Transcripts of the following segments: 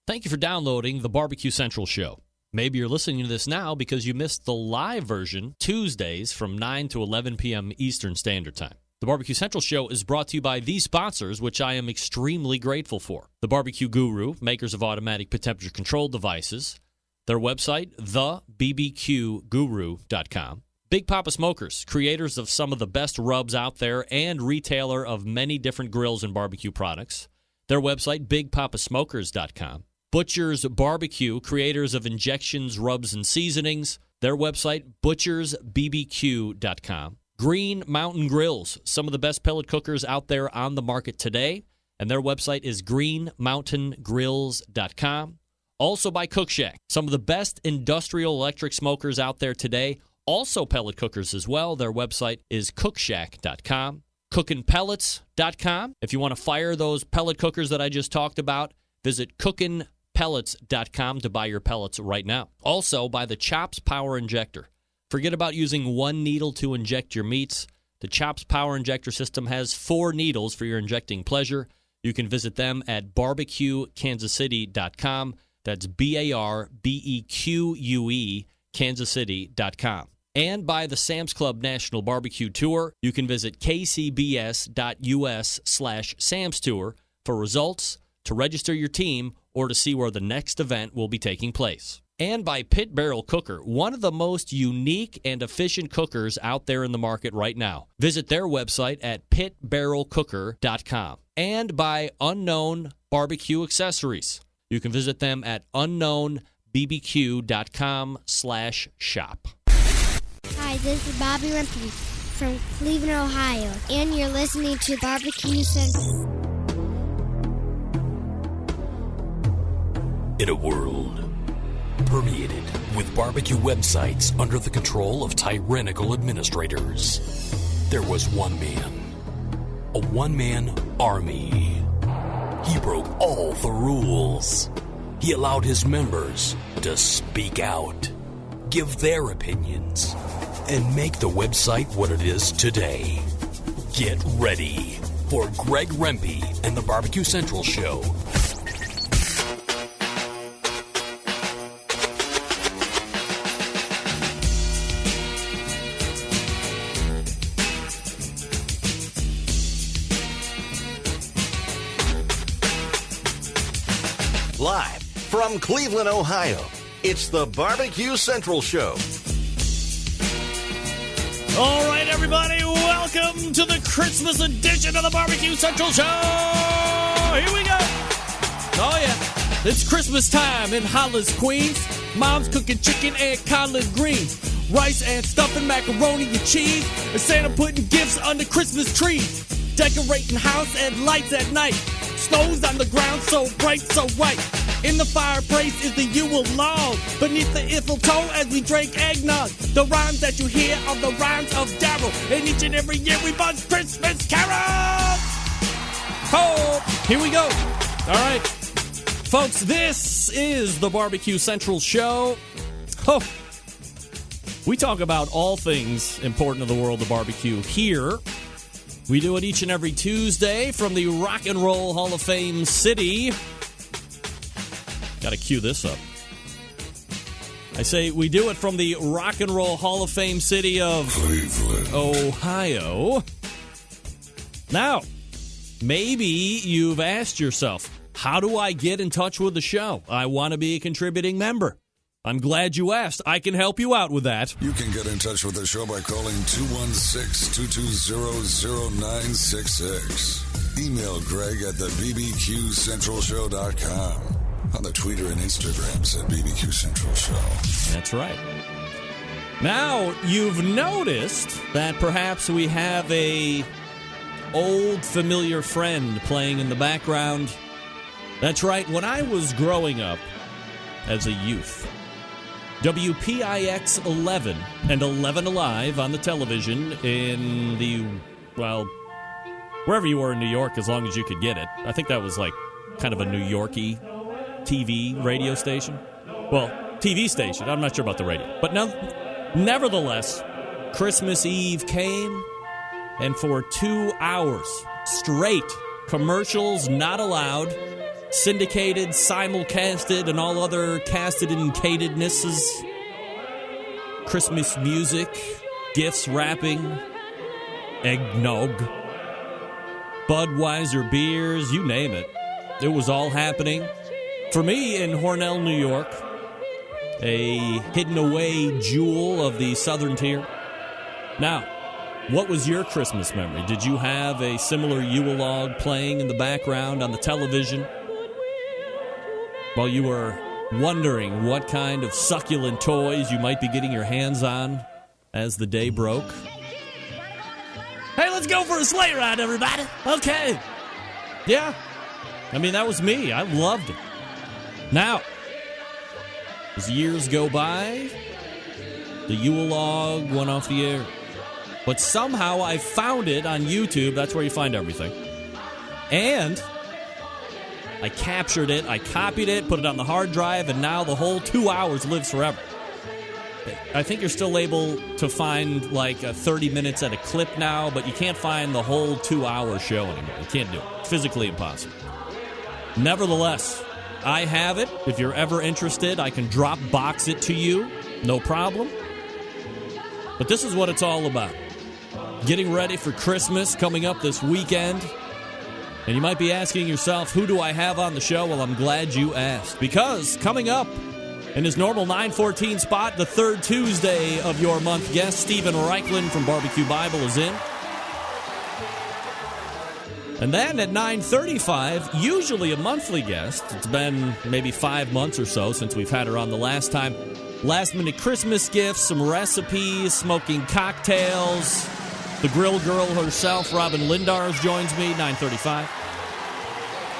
Thank you for downloading the BBQ Central Show. Maybe you're listening to this now because you missed the live version Tuesdays from 9 to 11 p.m. Eastern Standard Time. The BBQ Central Show is brought to you by these sponsors, which I am extremely grateful for. The BBQ Guru, makers of automatic temperature control devices. Their website, thebbqguru.com. Big Papa Smokers, creators of some of the best rubs out there and retailer of many different grills and barbecue products. Their website, bigpapasmokers.com. Butcher's Barbecue, creators of injections, rubs, and seasonings. Their website, butchersbbq.com. Green Mountain Grills, some of the best pellet cookers out there on the market today. And their website is greenmountaingrills.com. Also by Cook Shack, some of the best industrial electric smokers out there today. Also pellet cookers as well. Their website is cookshack.com. Cookinpellets.com. If you want to fire those pellet cookers that I just talked about, visit cookinpellets.com to buy your pellets right now. Also, by the Chops Power Injector. Forget about using one needle to inject your meats. The Chops Power Injector system has 4 needles for your injecting pleasure. You can visit them at barbecuekansascity.com. That's BARBEQUE, kansascity.com. And by the Sam's Club National Barbecue Tour, you can visit kcbs.us/Sam's Tour for results, to register your team, or to see where the next event will be taking place. And by Pit Barrel Cooker, one of the most unique and efficient cookers out there in the market right now. Visit their website at pitbarrelcooker.com. And by Unknown Barbecue Accessories. You can visit them at unknownbbq.com/shop. Hi, this is Bobby Rempey from Cleveland, Ohio, and you're listening to BBQ Central. In a world permeated with barbecue websites under the control of tyrannical administrators, there was one man, a one-man army. He broke all the rules. He allowed his members to speak out, give their opinions, and make the website what it is today. Get ready for Greg Rempe and the BBQ Central Show. Live from Cleveland, Ohio, it's the BBQ Central Show. All right, everybody, welcome to the Christmas edition of the BBQ Central Show. Here we go. Oh, yeah. It's Christmas time in Hollis, Queens. Mom's cooking chicken and collard greens, rice and stuffing, macaroni and cheese, and Santa putting gifts under Christmas trees, decorating house and lights at night. Snow's on the ground, so bright, so white. In the fireplace is the Yule log. Beneath the Iffle as we drink eggnog. The rhymes that you hear are the rhymes of Daryl. And each and every year we buzz Christmas carols. Oh, here we go. All right. Folks, this is the BBQ Central Show. Oh, we talk about all things important to the world of barbecue here. We do it each and every Tuesday from the Rock and Roll Hall of Fame city. Got to cue this up. I say we do it from the Rock and Roll Hall of Fame city of Cleveland, Ohio. Now, maybe you've asked yourself, how do I get in touch with the show? I want to be a contributing member. I'm glad you asked. I can help you out with that. You can get in touch with the show by calling 216-220-0966. Email Greg at the bbqcentralshow.com. On the Twitter and Instagrams at BBQ Central Show. That's right. Now, you've noticed that perhaps we have a old familiar friend playing in the background. That's right. When I was growing up as a youth, WPIX 11 and 11 Alive on the television in the, well, wherever you were in New York, as long as you could get it. I think that was like kind of a New Yorkie TV radio station. Well, TV station. I'm not sure about the radio. But nevertheless, Christmas Eve came, and for 2 hours straight, commercials not allowed, syndicated, simulcasted, and all other casted and catednesses. Christmas music, gifts, wrapping, eggnog, Budweiser beers, you name it. It was all happening. For me, in Hornell, New York, a hidden away jewel of the southern tier. Now, what was your Christmas memory? Did you have a similar Yule log playing in the background on the television while you were wondering what kind of succulent toys you might be getting your hands on as the day broke? Hey, let's go for a sleigh ride, everybody. Okay. Yeah. I mean, that was me. I loved it. Now, as years go by, the Yule log went off the air. But somehow I found it on YouTube. That's where you find everything. And I captured it, I copied it, put it on the hard drive, and now the whole 2 hours lives forever. I think you're still able to find like 30 minutes at a clip now, but you can't find the whole 2 hour show anymore. You can't do it. It's physically impossible. Nevertheless, I have it. If you're ever interested, I can drop box it to you. No problem. But this is what it's all about. Getting ready for Christmas coming up this weekend. And you might be asking yourself, who do I have on the show? Well, I'm glad you asked. Because coming up in his normal 9:14 spot, the third Tuesday of your month guest, Steven Raichlen from BBQ Bible is in. And then at 9:35, usually a monthly guest. It's been maybe 5 months or so since we've had her on the last time. Last-minute Christmas gifts, some recipes, smoking cocktails. The grill girl herself, Robin Lindars, joins me, 9:35.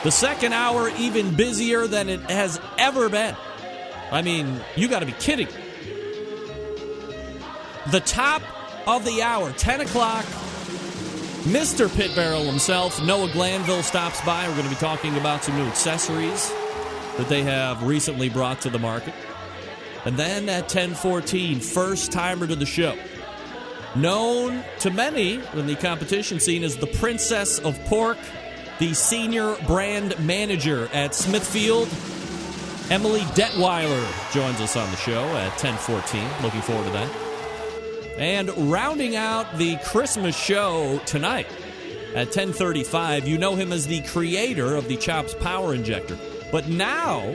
The second hour, even busier than it has ever been. I mean, you got to be kidding. The top of the hour, 10 o'clock, Mr. Pit Barrel himself, Noah Glanville, stops by. We're going to be talking about some new accessories that they have recently brought to the market. And then at 10:14, first timer to the show. Known to many in the competition scene as the Princess of Pork, the senior brand manager at Smithfield, Emily Detwiler, joins us on the show at 10:14. Looking forward to that. And rounding out the Christmas show tonight at 10:35, you know him as the creator of the Chops Power Injector. But now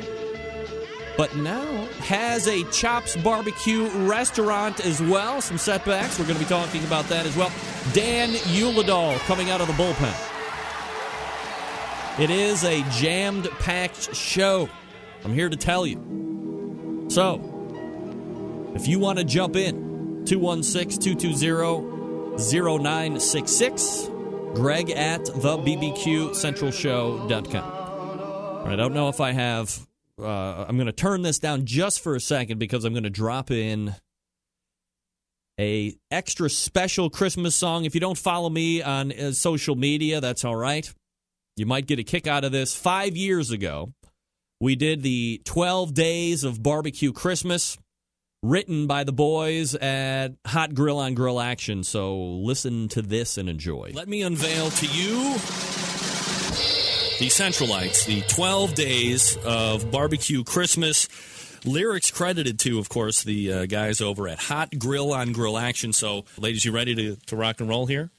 has a Chops Barbecue restaurant as well. Some setbacks. We're going to be talking about that as well. Dan Ulledahl coming out of the bullpen. It is a jammed-packed show. I'm here to tell you. So, if you want to jump in, 216-220-0966, Greg at thebbqcentralshow.com. I don't know if I have... I'm going to turn this down just for a second because I'm going to drop in a extra special Christmas song. If you don't follow me on social media, that's all right. You might get a kick out of this. 5 years ago, we did the 12 Days of Barbecue Christmas, written by the boys at Hot Grill on Grill Action. So listen to this and enjoy. Let me unveil to you the Centralites, the 12 Days of Barbecue Christmas. Lyrics credited to, of course, the guys over at Hot Grill on Grill Action. So, ladies, you ready to rock and roll here?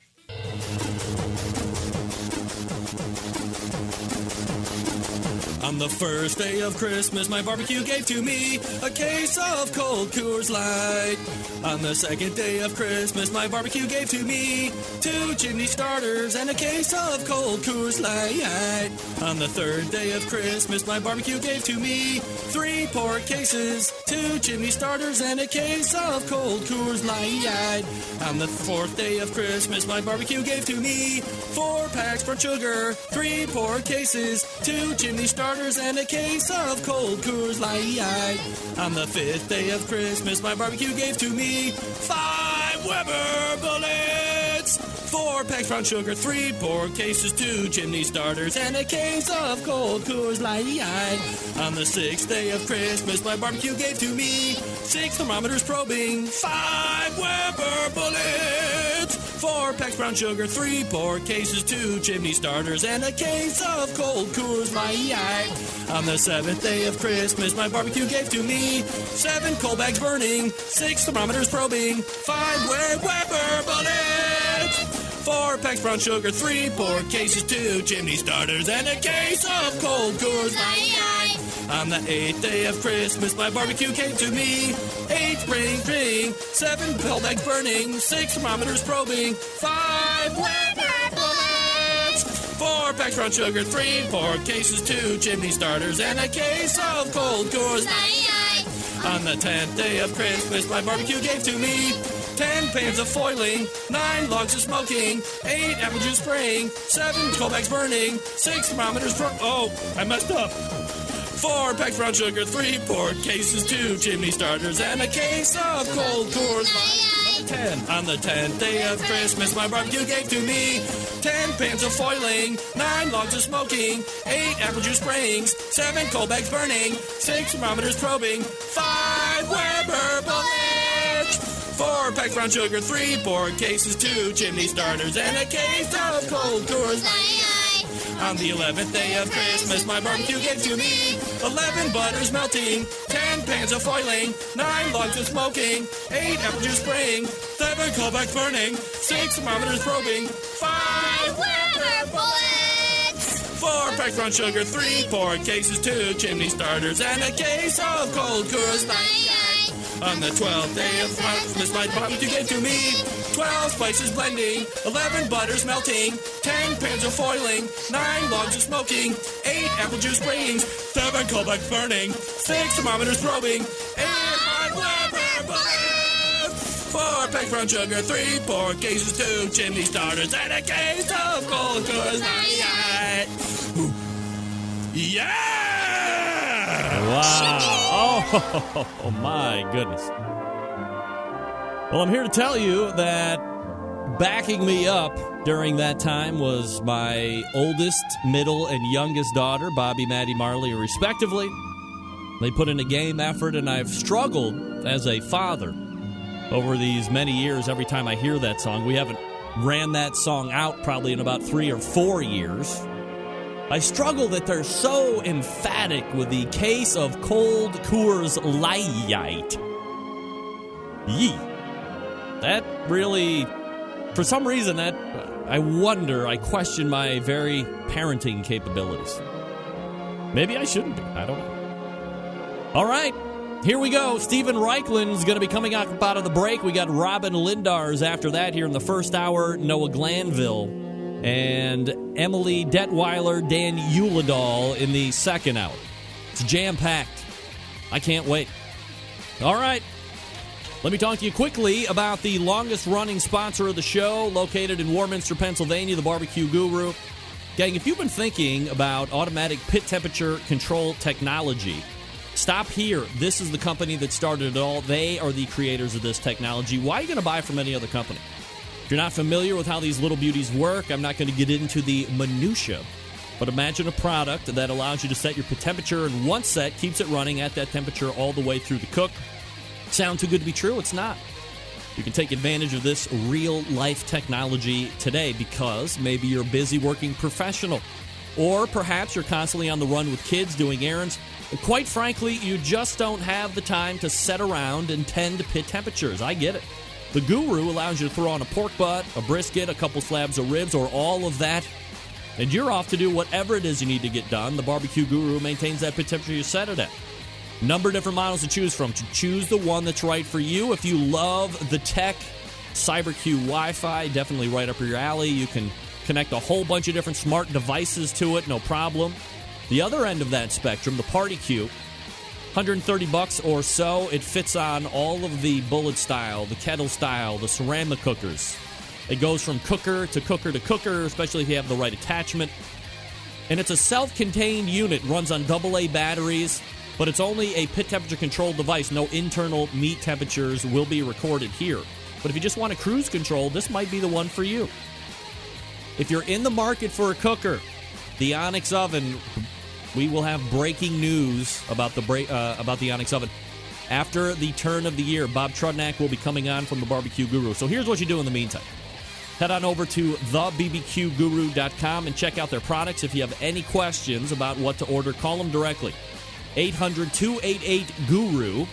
On the first day of Christmas, my barbecue gave to me a case of cold Coors Light. On the second day of Christmas, my barbecue gave to me 2 chimney starters and a case of cold Coors Light. On the third day of Christmas, my barbecue gave to me 3 pork cases, 2 chimney starters, and a case of cold Coors Light. On the fourth day of Christmas, my barbecue gave to me 4 packs for sugar, 3 pork cases, 2 chimney starters, and a case of cold Coors Light. On the fifth day of Christmas, my barbecue gave to me 5 Weber bullets, 4 packs brown sugar, 3 pork cases, 2 chimney starters, and a case of cold Coors Light. On the sixth day of Christmas, my barbecue gave to me 6 thermometers probing, 5 Weber bullets, 4 packs brown sugar, 3 pork cases, 2 chimney starters, and a case of cold Coors Light. On the 7th day of Christmas, my barbecue gave to me 7 coal bags burning, 6 thermometers probing, 5 Weber bullets. 4 packs brown sugar, 3 pork cases, 2 chimney starters, and a case of cold Coors Light. On the 8th day of Christmas, my barbecue came to me 8 spring, 7 coal bags burning, 6 thermometers probing, 5 Weber bullets. 4 packs brown sugar, 3 pork cases, 2 chimney starters, and a case of cold Coors Light. On the 10th day of Christmas, my barbecue gave to me 10 pans of foiling, 9 logs of smoking, 8 apple juice spraying, 7 coal bags burning, 6 thermometers oh, I messed up. 4 packs brown sugar, 3 pork cases, 2 chimney starters, and a case of cold Coors Light. 10. On the 10th day of Christmas, my barbecue gave to me 10 pans of foiling, 9 logs of smoking, 8 apple juice sprayings, 7 coal bags burning, 6 thermometers probing, 5 Weber bullets. 4 packs brown sugar, 3 pork cases, 2 chimney starters, and a case of cold Coors Light. On the 11th day of Christmas, my barbecue gave to me 11 butters melting, 10 pans of foiling, 9 logs of smoking, 8 apple juice spraying, 7 coal bags burning, 6 thermometers probing, 5 Weber bullets. 4 packs brown sugar, 3 pork cases, 2 chimney starters, and a case of cold Coors Light. On the 12th day of Christmas, my barbecue gave to me 12 spices blending, 11 butters melting, 10 pans of foiling, 9 logs of smoking, 8 apple juice sprayings, 7 coal bags burning, 6 thermometers probing, 8 Weber bullets. 4 packs brown sugar, 3 pork cases, 2 chimney starters, and a case of cold Coors Light. Yeah! Wow. Oh, my goodness. Well, I'm here to tell you that backing me up during that time was my oldest, middle, and youngest daughter, Bobby, Maddie, Marley, respectively. They put in a game effort, and I've struggled as a father over these many years. Every time I hear that song, we haven't ran that song out probably in about 3 or 4 years. I struggle that they're so emphatic with the case of cold Coors Light. Yee. That really, for some reason, that I question my very parenting capabilities. Maybe I shouldn't be. I don't know. All right, here we go. Steven Raichlen is going to be coming up out of the break. We got Robin Lindars after that here in the first hour. Noah Glanville and Emily Detwiler, Dan Ulledahl in the second hour. It's jam-packed. I can't wait. All right. Let me talk to you quickly about the longest-running sponsor of the show, located in Warminster, Pennsylvania, the Barbecue Guru. Gang, if you've been thinking about automatic pit temperature control technology, stop here. This is the company that started it all. They are the creators of this technology. Why are you going to buy from any other company? If you're not familiar with how these little beauties work, I'm not going to get into the minutia. But imagine a product that allows you to set your temperature in one set, keeps it running at that temperature all the way through the cook. Sound too good to be true? It's not. You can take advantage of this real-life technology today because maybe you're a busy working professional. Or perhaps you're constantly on the run with kids doing errands. And quite frankly, you just don't have the time to sit around and tend to pit temperatures. I get it. The Guru allows you to throw on a pork butt, a brisket, a couple slabs of ribs, or all of that, and you're off to do whatever it is you need to get done. The Barbecue Guru maintains that pit temperature you set it at. Number of different models to choose from. To choose the one that's right for you. If you love the tech, CyberQ Wi-Fi, definitely right up your alley. You can connect a whole bunch of different smart devices to it, no problem. The other end of that spectrum, the Party Q, $130 or so. It fits on all of the bullet style, the kettle style, the ceramic cookers. It goes from cooker to cooker to cooker, especially if you have the right attachment. And it's a self-contained unit, runs on AA batteries, but it's only a pit temperature controlled device. No internal meat temperatures will be recorded here. But if you just want a cruise control, this might be the one for you. If you're in the market for a cooker, the Onyx oven, we will have breaking news about the Onyx oven. After the turn of the year, Bob Trudnak will be coming on from the Barbecue Guru. So here's what you do in the meantime. Head on over to thebbqguru.com and check out their products. If you have any questions about what to order, call them directly. 800-288-GURU.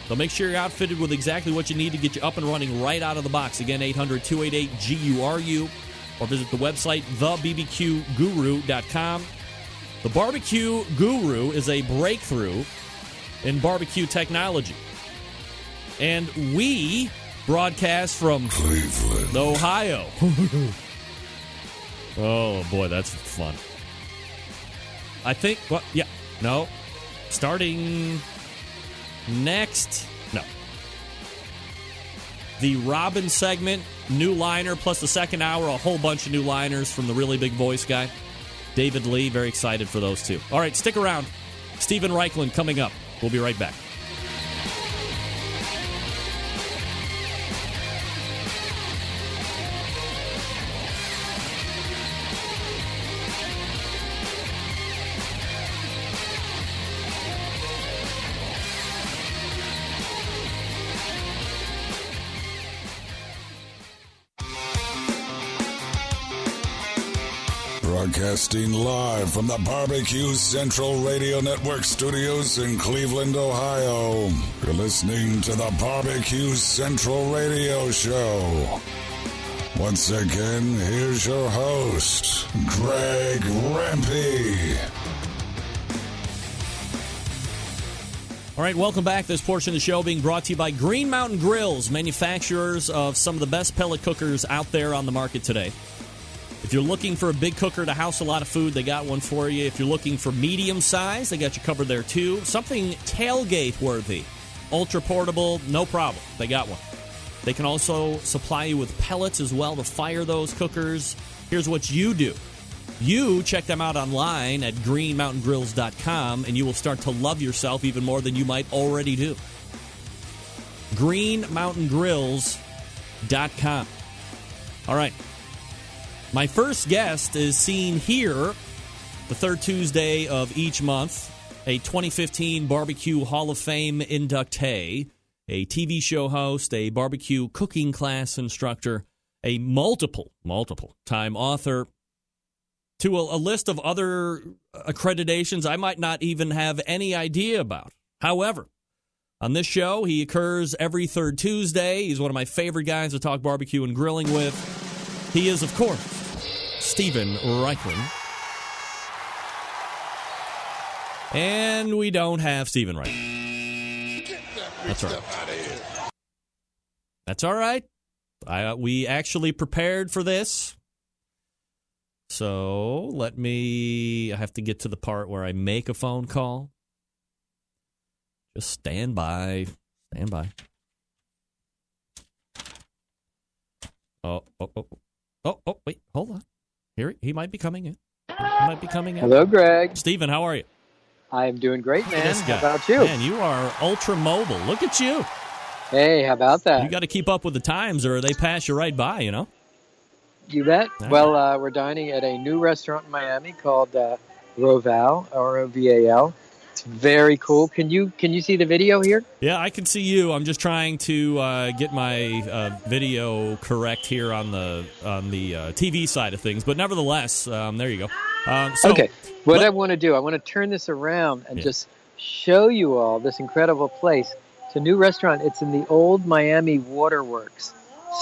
They'll make sure you're outfitted with exactly what you need to get you up and running right out of the box. Again, 800-288-GURU. Or visit the website, thebbqguru.com. The Barbecue Guru is a breakthrough in barbecue technology. And we broadcast from Cleveland, Ohio. Oh, boy, that's fun. I think, well, yeah, no. Starting next, no. The Robin segment, new liner, plus the second hour, a whole bunch of new liners from the really big voice guy, David Lee. Very excited for those two. All right, stick around. Steven Raichlen coming up. We'll be right back. Broadcasting live from the Barbecue Central Radio Network studios in Cleveland, Ohio. You're listening to the Barbecue Central Radio Show. Once again, here's your host, Greg Rempe. All right, welcome back. This portion of the show being brought to you by Green Mountain Grills, manufacturers of some of the best pellet cookers out there on the market today. If you're looking for a big cooker to house a lot of food, they got one for you. If you're looking for medium size, they got you covered there too. Something tailgate worthy, ultra portable, no problem. They got one. They can also supply you with pellets as well to fire those cookers. Here's what you do. You check them out online at greenmountaingrills.com, and you will start to love yourself even more than you might already do. greenmountaingrills.com. All right. My first guest is seen here the third Tuesday of each month, a 2015 BBQ Hall of Fame inductee, a TV show host, a barbecue cooking class instructor, a multiple-time author, to a list of other accreditations I might not even have any idea about. However, on this show, he occurs every third Tuesday. He's one of my favorite guys to talk barbecue and grilling with. He is, of course, Steven Raichlen. And we don't have Steven Raichlen. That's all right. That's all right. We actually prepared for this. So I have to get to the part where I make a phone call. Just stand by. Oh, wait, hold on. Here, he might be coming in. Hello, Greg. Steven, how are you? I am doing great, man. This guy. How about you? Man, you are ultra mobile. Look at you. Hey, how about that? You got to keep up with the times or they pass you right by, you know? You bet. All Well, right. we're dining at a new restaurant in Miami called Roval, R-O-V-A-L. It's very cool. Can you see the video here? Yeah, I can see you. I'm just trying to get my video correct here on the TV side of things. But nevertheless, there you go. Okay. What I want to do, I want to turn this around and just show you all this incredible place. It's a new restaurant. It's in the old Miami Waterworks.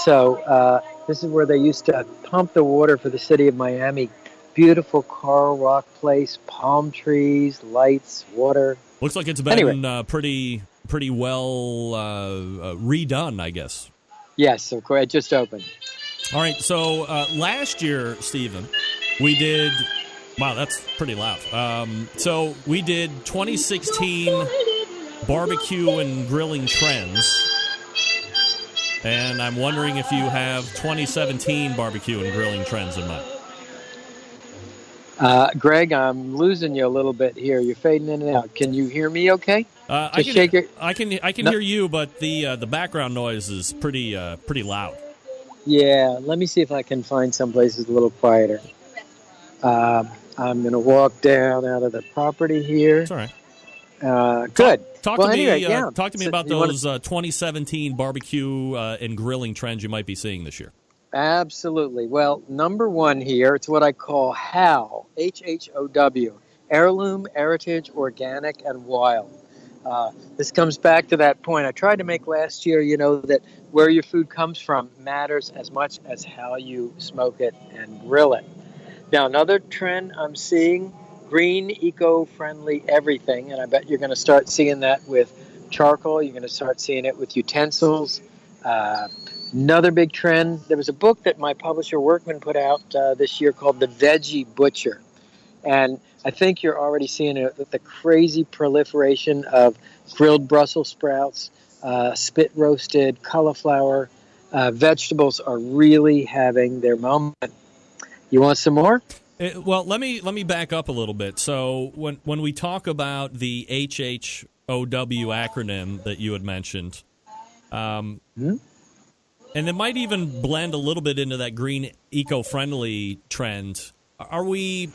So this is where they used to pump the water for the city of Miami. Beautiful coral rock place, palm trees, lights, water. Looks like it's been pretty well redone, I guess. Yes, of course. It just opened. All right, so last year, Steven, we did... Wow, that's pretty loud. So we did 2016 barbecue and grilling trends. And I'm wondering if you have 2017 barbecue and grilling trends in mind. Greg, I'm losing you a little bit here. You're fading in and out. Can you hear me okay? I can hear you, but the background noise is pretty loud. Yeah, let me see if I can find some places a little quieter. I'm going to walk down out of the property here. That's all right. Good. Talk to me about those 2017 barbecue and grilling trends you might be seeing this year. Absolutely. Well, number one here, it's what I call HOW, HHOW, heirloom, heritage, organic, and wild. This comes back to that point I tried to make last year, that where your food comes from matters as much as how you smoke it and grill it. Now, another trend I'm seeing, green, eco-friendly everything, and I bet you're going to start seeing that with charcoal. You're going to start seeing it with utensils. Another big trend, there was a book that my publisher Workman put out this year called The Veggie Butcher. And I think you're already seeing it with the crazy proliferation of grilled Brussels sprouts, spit roasted cauliflower. Vegetables are really having their moment. You want some more? Well, let me back up a little bit. So when we talk about the HHOW acronym that you had mentioned, and it might even blend a little bit into that green eco-friendly trend. Are we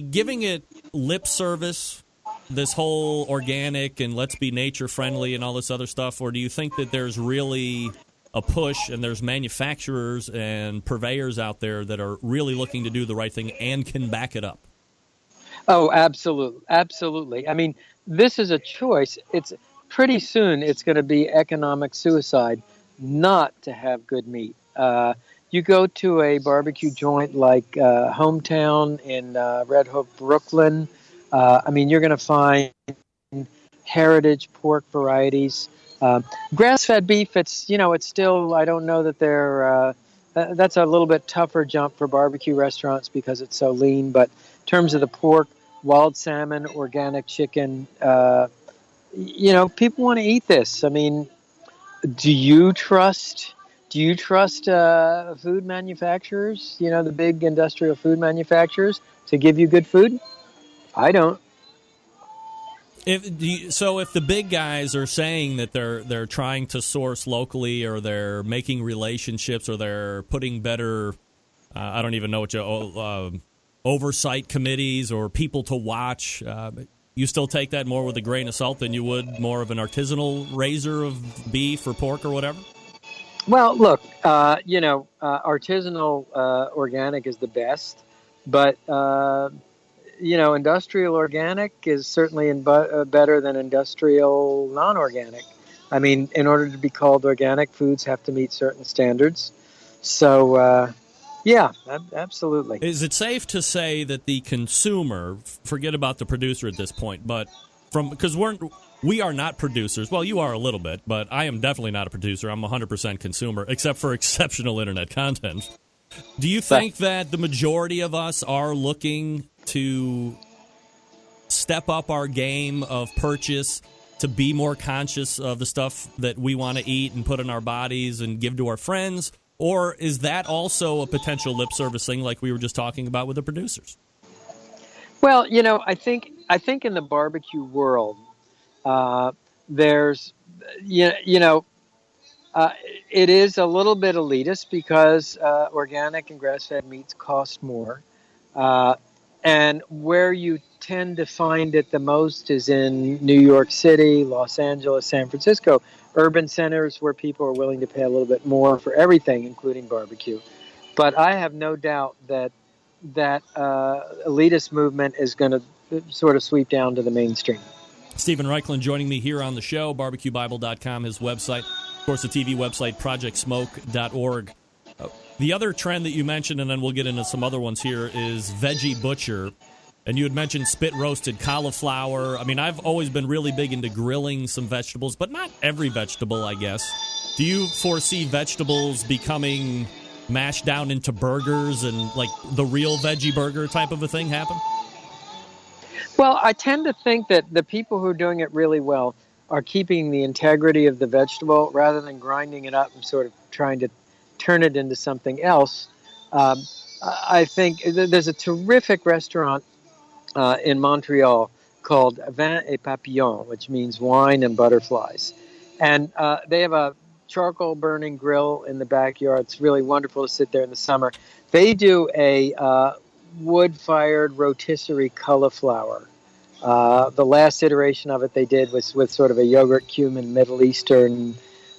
giving it lip service, this whole organic and let's be nature friendly and all this other stuff, or do you think that there's really a push and there's manufacturers and purveyors out there that are really looking to do the right thing and can back it up? Oh, absolutely. I mean, this is a choice. It's pretty soon it's going to be economic suicide not to have good meat. You go to a barbecue joint like Hometown in Red Hook, Brooklyn. You're going to find heritage pork varieties. Grass-fed beef, it's still, I don't know that they're, that's a little bit tougher jump for barbecue restaurants because it's so lean. But in terms of the pork, wild salmon, organic chicken, people want to eat this. I mean, do you trust food manufacturers, the big industrial food manufacturers, to give you good food? I don't. If the big guys are saying that they're trying to source locally, or they're making relationships, or they're putting better, I don't even know what oversight committees or people to watch, you still take that more with a grain of salt than you would more of an artisanal raiser of beef or pork or whatever? Well, look, artisanal organic is the best, but industrial organic is certainly better than industrial non-organic. I mean, in order to be called organic, foods have to meet certain standards. So, yeah, absolutely. Is it safe to say that the consumer, forget about the producer at this point, but because we are not producers. Well, you are a little bit, but I am definitely not a producer. I'm 100% consumer, except for exceptional internet content. Do you think that the majority of us are looking to step up our game of purchase, to be more conscious of the stuff that we want to eat and put in our bodies and give to our friends? Or is that also a potential lip service thing like we were just talking about with the producers? Well, I think in the barbecue world, there's, it is a little bit elitist because organic and grass-fed meats cost more. And where you tend to find it the most is in New York City, Los Angeles, San Francisco, urban centers where people are willing to pay a little bit more for everything, including barbecue. But I have no doubt that elitist movement is going to sort of sweep down to the mainstream. Steven Raichlen joining me here on the show, barbecuebible.com, his website. Of course, the TV website, projectsmoke.org. The other trend that you mentioned, and then we'll get into some other ones here, is Veggie Butcher. And you had mentioned spit-roasted cauliflower. I mean, I've always been really big into grilling some vegetables, but not every vegetable, I guess. Do you foresee vegetables becoming mashed down into burgers and like the real veggie burger type of a thing happen? Well, I tend to think that the people who are doing it really well are keeping the integrity of the vegetable rather than grinding it up and sort of trying to turn it into something else. I think there's a terrific restaurant in Montreal called Vin et Papillon, which means wine and butterflies. And they have a charcoal burning grill in the backyard. It's really wonderful to sit there in the summer. They do a wood-fired rotisserie cauliflower. The last iteration of it they did was with sort of a yogurt, cumin, Middle Eastern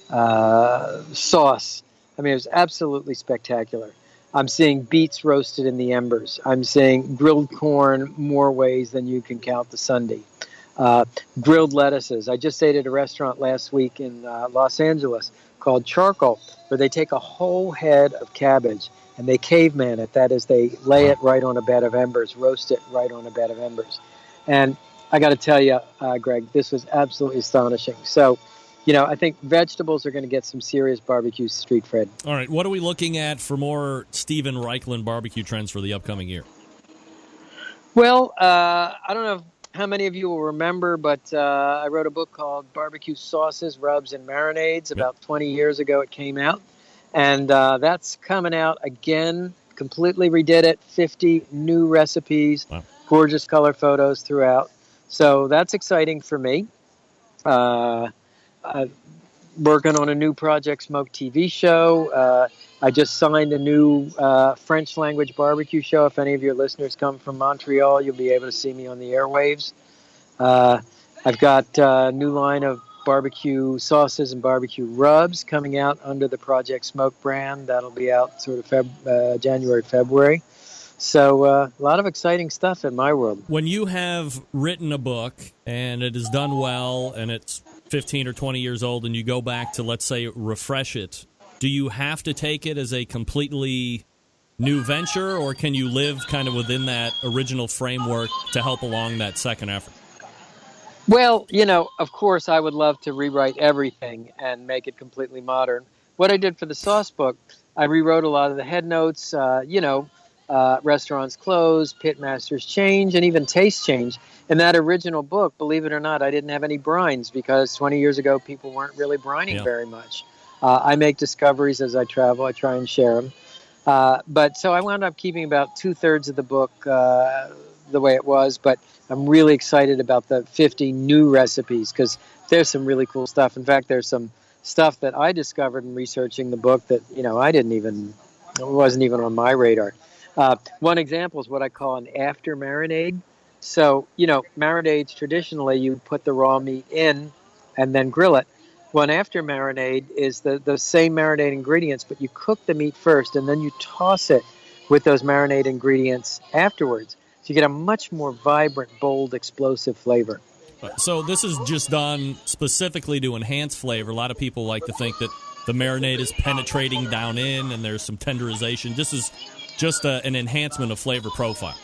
sauce. I mean, it was absolutely spectacular. I'm seeing beets roasted in the embers. I'm seeing grilled corn more ways than you can count the Sunday. Grilled lettuces. I just ate at a restaurant last week in Los Angeles called Charcoal, where they take a whole head of cabbage and they caveman it. That is, they lay it right on a bed of embers, roast it right on a bed of embers. And I got to tell you, Greg, this was absolutely astonishing. So, I think vegetables are going to get some serious barbecue street cred. All right, what are we looking at for more Steven Raichlen barbecue trends for the upcoming year? Well, I don't know how many of you will remember, but I wrote a book called Barbecue Sauces, Rubs, and Marinades. About 20 years ago it came out. And that's coming out again, completely redid it, 50 new recipes, gorgeous color photos throughout. So that's exciting for me. Working on a new Project Smoke TV show. I just signed a new French language barbecue show. If any of your listeners come from Montreal, you'll be able to see me on the airwaves. I've got a new line of barbecue sauces and barbecue rubs coming out under the Project Smoke brand. That'll be out sort of January, February. So a lot of exciting stuff in my world. When you have written a book and it is done well and it's 15 or 20 years old and you go back to, let's say, refresh it, do you have to take it as a completely new venture, or can you live kind of within that original framework to help along that second effort? Well, of course, I would love to rewrite everything and make it completely modern. What I did for the sauce book, I rewrote a lot of the head notes, restaurants close, pitmasters change, and even taste change. In that original book, believe it or not, I didn't have any brines because 20 years ago, people weren't really brining very much. I make discoveries as I travel. I try and share them. But so I wound up keeping about 2/3 of the book the way it was, but I'm really excited about the 50 new recipes because there's some really cool stuff. In fact, there's some stuff that I discovered in researching the book that, it wasn't even on my radar. One example is what I call an after marinade. So, marinades, traditionally, you put the raw meat in and then grill it. One after marinade is the same marinade ingredients, but you cook the meat first and then you toss it with those marinade ingredients afterwards. So you get a much more vibrant, bold, explosive flavor. So this is just done specifically to enhance flavor. A lot of people like to think that the marinade is penetrating down in and there's some tenderization. This is just an enhancement of flavor profile.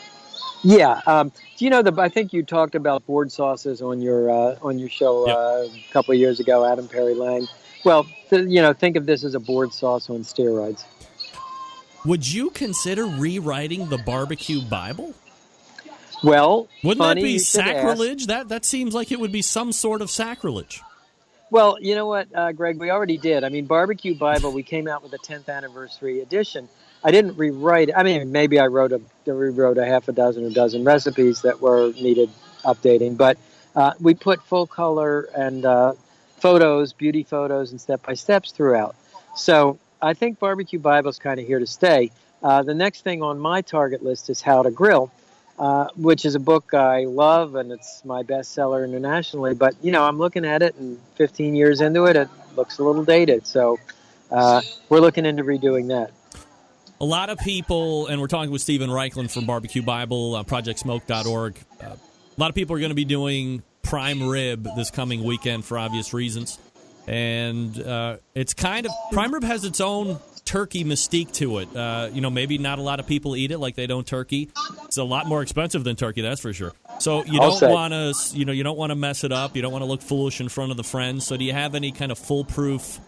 Yeah. I think you talked about board sauces on your show a couple of years ago, Adam Perry Lang. Well, think of this as a board sauce on steroids. Would you consider rewriting the Barbecue Bible? Well, wouldn't that be sacrilege? That seems like it would be some sort of sacrilege. Well, you know what, Greg, we already did. I mean, Barbecue Bible, we came out with a 10th anniversary edition. I didn't rewrite it. I mean, maybe I rewrote a half a dozen or dozen recipes that needed updating, but we put full color and photos, beauty photos, and step-by-steps throughout. So I think Barbecue Bible's kind of here to stay. The next thing on my target list is How to Grill, which is a book I love, and it's my bestseller internationally. But, I'm looking at it, and 15 years into it, it looks a little dated. So we're looking into redoing that. A lot of people, and we're talking with Steven Raichlen from Barbecue Bible, ProjectSmoke.org. A lot of people are going to be doing prime rib this coming weekend for obvious reasons. And it's prime rib has its own turkey mystique to it. Maybe not a lot of people eat it like they don't turkey. It's a lot more expensive than turkey, that's for sure. So you don't want to, you don't want to mess it up. You don't want to look foolish in front of the friends. So do you have any kind of foolproof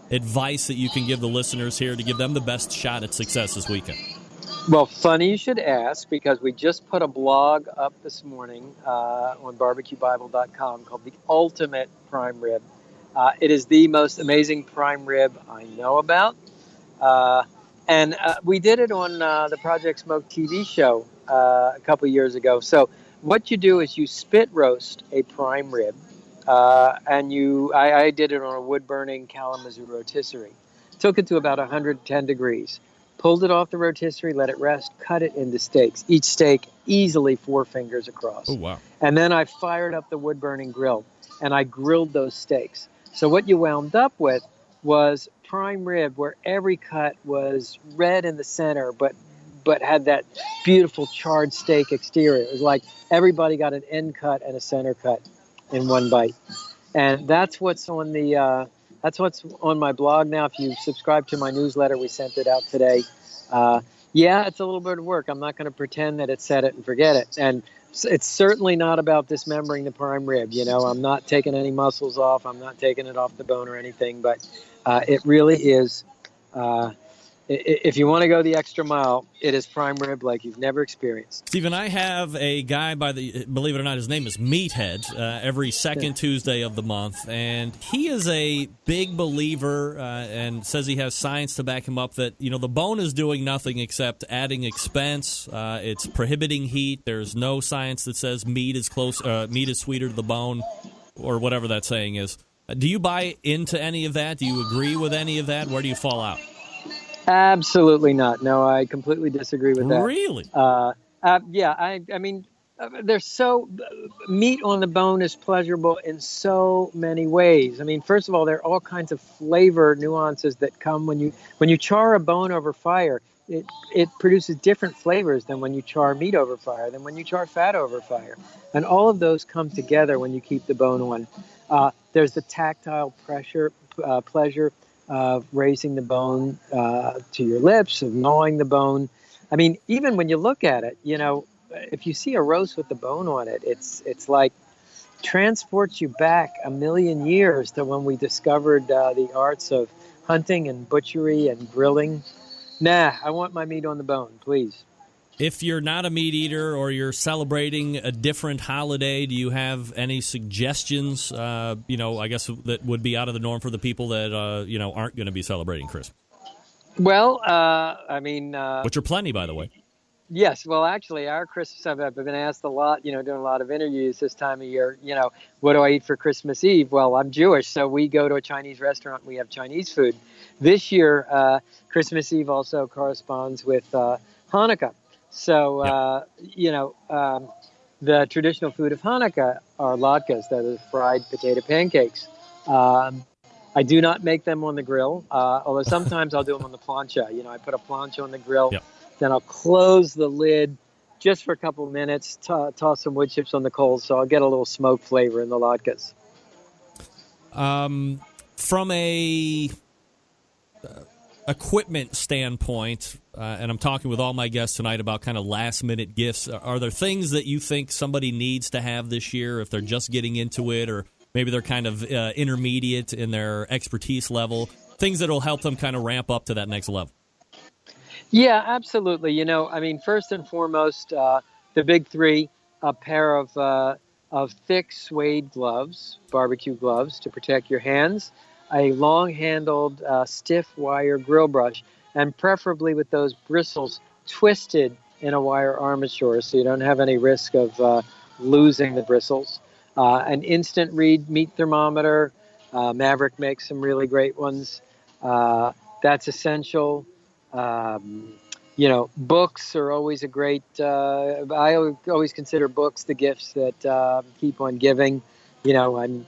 advice that you can give the listeners here to give them the best shot at success this weekend? Well, funny you should ask, because we just put a blog up this morning on barbecuebible.com called The Ultimate Prime Rib. It is the most amazing prime rib I know about. And we did it on the Project Smoke TV show a couple years ago. So what you do is you spit roast a prime rib. I did it on a wood-burning Kalamazoo rotisserie. Took it to about 110 degrees. Pulled it off the rotisserie, let it rest, cut it into steaks. Each steak easily 4 fingers across. Oh, wow. And then I fired up the wood-burning grill, and I grilled those steaks. So what you wound up with was prime rib where every cut was red in the center, but had that beautiful charred steak exterior. It was like everybody got an end cut and a center cut in one bite. And that's what's on my blog now. If you subscribe to my newsletter, we sent it out today. Yeah, it's a little bit of work. I'm not going to pretend that it's set it and forget it. And it's certainly not about dismembering the prime rib. I'm not taking any muscles off. I'm not taking it off the bone or anything. But it really is. If you want to go the extra mile, it is prime rib like you've never experienced. Stephen, I have a guy believe it or not, his name is Meathead, every second Tuesday of the month, and he is a big believer and says he has science to back him up that, the bone is doing nothing except adding expense. It's prohibiting heat. There's no science that says meat is sweeter to the bone, or whatever that saying is. Do you buy into any of that? Do you agree with any of that? Where do you fall out? Absolutely not. No, I completely disagree with that. Really? Yeah. I mean, there's meat on the bone is pleasurable in so many ways. I mean, first of all, there are all kinds of flavor nuances that come when you char a bone over fire. It produces different flavors than when you char meat over fire, than when you char fat over fire, and all of those come together when you keep the bone on. There's the tactile pleasure of raising the bone to your lips, of gnawing the bone. I mean, even when you look at it, if you see a roast with the bone on it, it's like transports you back a million years to when we discovered the arts of hunting and butchery and grilling. Nah, I want my meat on the bone, please. If you're not a meat eater or you're celebrating a different holiday, do you have any suggestions, I guess that would be out of the norm for the people that, aren't going to be celebrating Christmas? Well, which are plenty, by the way. Yes. Well, actually, our Christmas, I've been asked a lot, doing a lot of interviews this time of year, what do I eat for Christmas Eve? Well, I'm Jewish, so we go to a Chinese restaurant. We have Chinese food. This year, Christmas Eve also corresponds with Hanukkah. So, the traditional food of Hanukkah are latkes, that is fried potato pancakes. I do not make them on the grill, although sometimes I'll do them on the plancha. I put a plancha on the grill, then I'll close the lid just for a couple of minutes, toss some wood chips on the coals, so I'll get a little smoke flavor in the latkes. From a equipment standpoint, and I'm talking with all my guests tonight about kind of last-minute gifts, are there things that you think somebody needs to have this year if they're just getting into it, or maybe they're kind of intermediate in their expertise level, things that will help them kind of ramp up to that next level? Yeah, absolutely. First and foremost, the big three, a pair of thick suede gloves, barbecue gloves to protect your hands, a long-handled stiff wire grill brush, and preferably with those bristles twisted in a wire armature so you don't have any risk of losing the bristles. An instant read meat thermometer. Maverick makes some really great ones. That's essential. Books are always a great, I always consider books the gifts that keep on giving. I'm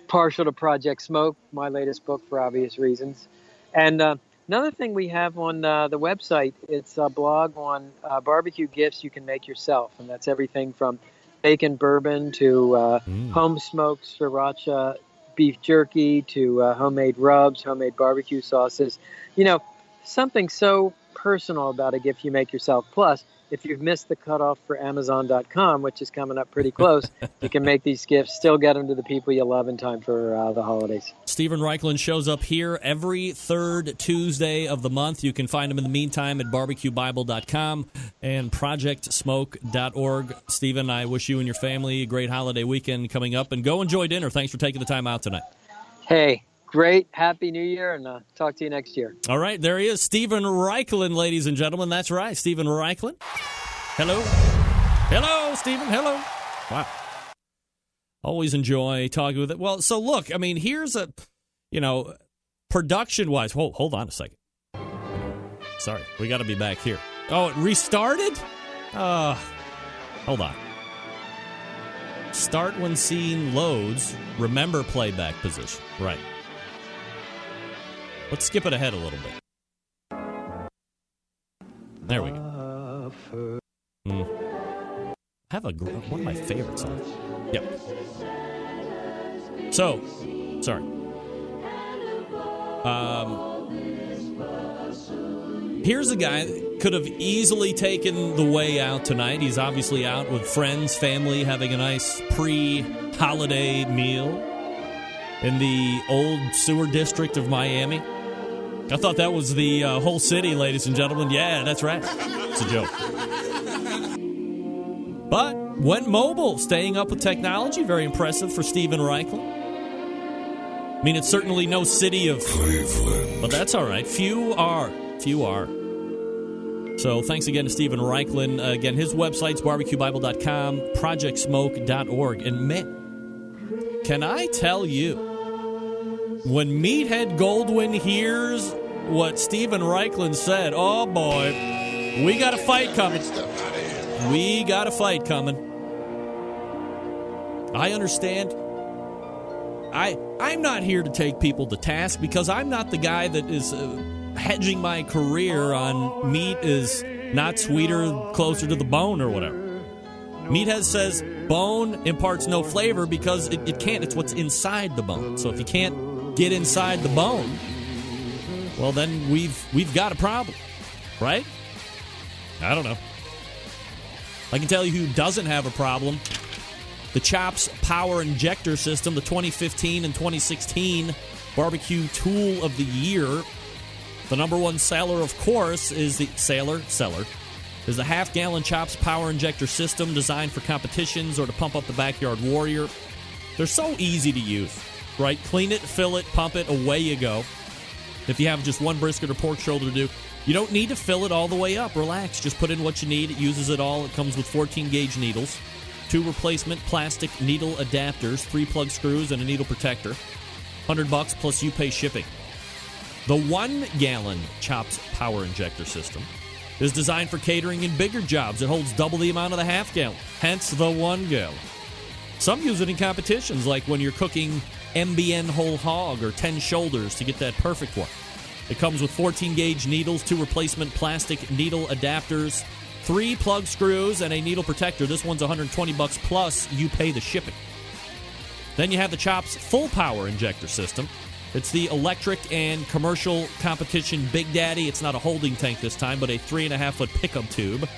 partial to Project Smoke, my latest book for obvious reasons. And another thing we have on the website, it's a blog on barbecue gifts you can make yourself. And that's everything from bacon bourbon to home smoked sriracha beef jerky to homemade rubs, homemade barbecue sauces. Something so personal about a gift you make yourself. Plus, if you've missed the cutoff for Amazon.com, which is coming up pretty close, you can make these gifts, still get them to the people you love in time for the holidays. Steven Raichlen shows up here every third Tuesday of the month. You can find him in the meantime at barbecuebible.com and projectsmoke.org. Steven, I wish you and your family a great holiday weekend coming up, and go enjoy dinner. Thanks for taking the time out tonight. Hey, great. Happy New Year, and talk to you next year. All right, there he is, Steven Raichlen, ladies and gentlemen. That's right, Steven Raichlen. Hello. Hello, Steven. Hello. Wow. Always enjoy talking with it. Well, so look, here's a, production-wise. Hold on a second. Sorry, we got to be back here. Oh, it restarted? Hold on. Start when scene loads. Remember playback position. Right. Let's skip it ahead a little bit. There we go. I have one of my favorite songs. Yep. So, sorry. Here's a guy that could have easily taken the way out tonight. He's obviously out with friends, family, having a nice pre-holiday meal in the old sewer district of Miami. I thought that was the whole city, ladies and gentlemen. Yeah, that's right. It's a joke. But went mobile, staying up with technology. Very impressive for Steven Raichlen. I mean, it's certainly no city of Cleveland, but that's all right. Few are. So thanks again to Steven Raichlen. Again, his website's barbecuebible.com, projectsmoke.org. And man, can I tell you, when Meathead Goldwyn hears what Steven Raichlen said, oh boy, we got a fight coming. We got a fight coming. I understand. I'm not here to take people to task because I'm not the guy that is hedging my career on meat is not sweeter, closer to the bone or whatever. Meathead says bone imparts no flavor because it can't. It's what's inside the bone. So if you can't get inside the bone, well, then we've got a problem, right? I don't know. I can tell you who doesn't have a problem. The Chops Power Injector System, the 2015 and 2016 Barbecue Tool of the Year. The number one seller, of course, is the seller is the half-gallon Chops Power Injector System designed for competitions or to pump up the backyard warrior. They're so easy to use, right? Clean it, fill it, pump it, away you go. If you have just one brisket or pork shoulder to do, you don't need to fill it all the way up. Relax. Just put in what you need. It uses it all. It comes with 14-gauge needles, 2 replacement plastic needle adapters, 3 plug screws, and a needle protector. $100 plus you pay shipping. The 1-gallon Chops Power Injector System is designed for catering and bigger jobs. It holds double the amount of the half-gallon, hence the 1-gallon. Some use it in competitions, like when you're cooking MBN whole hog or 10 shoulders to get that perfect one. It comes with 14-gauge needles, 2 replacement plastic needle adapters, 3 plug screws, and a needle protector. This one's $120 plus you pay the shipping. Then you have the Chops Full Power Injector System. It's the electric and commercial competition Big Daddy. It's not a holding tank this time, but a 3.5-foot pickup tube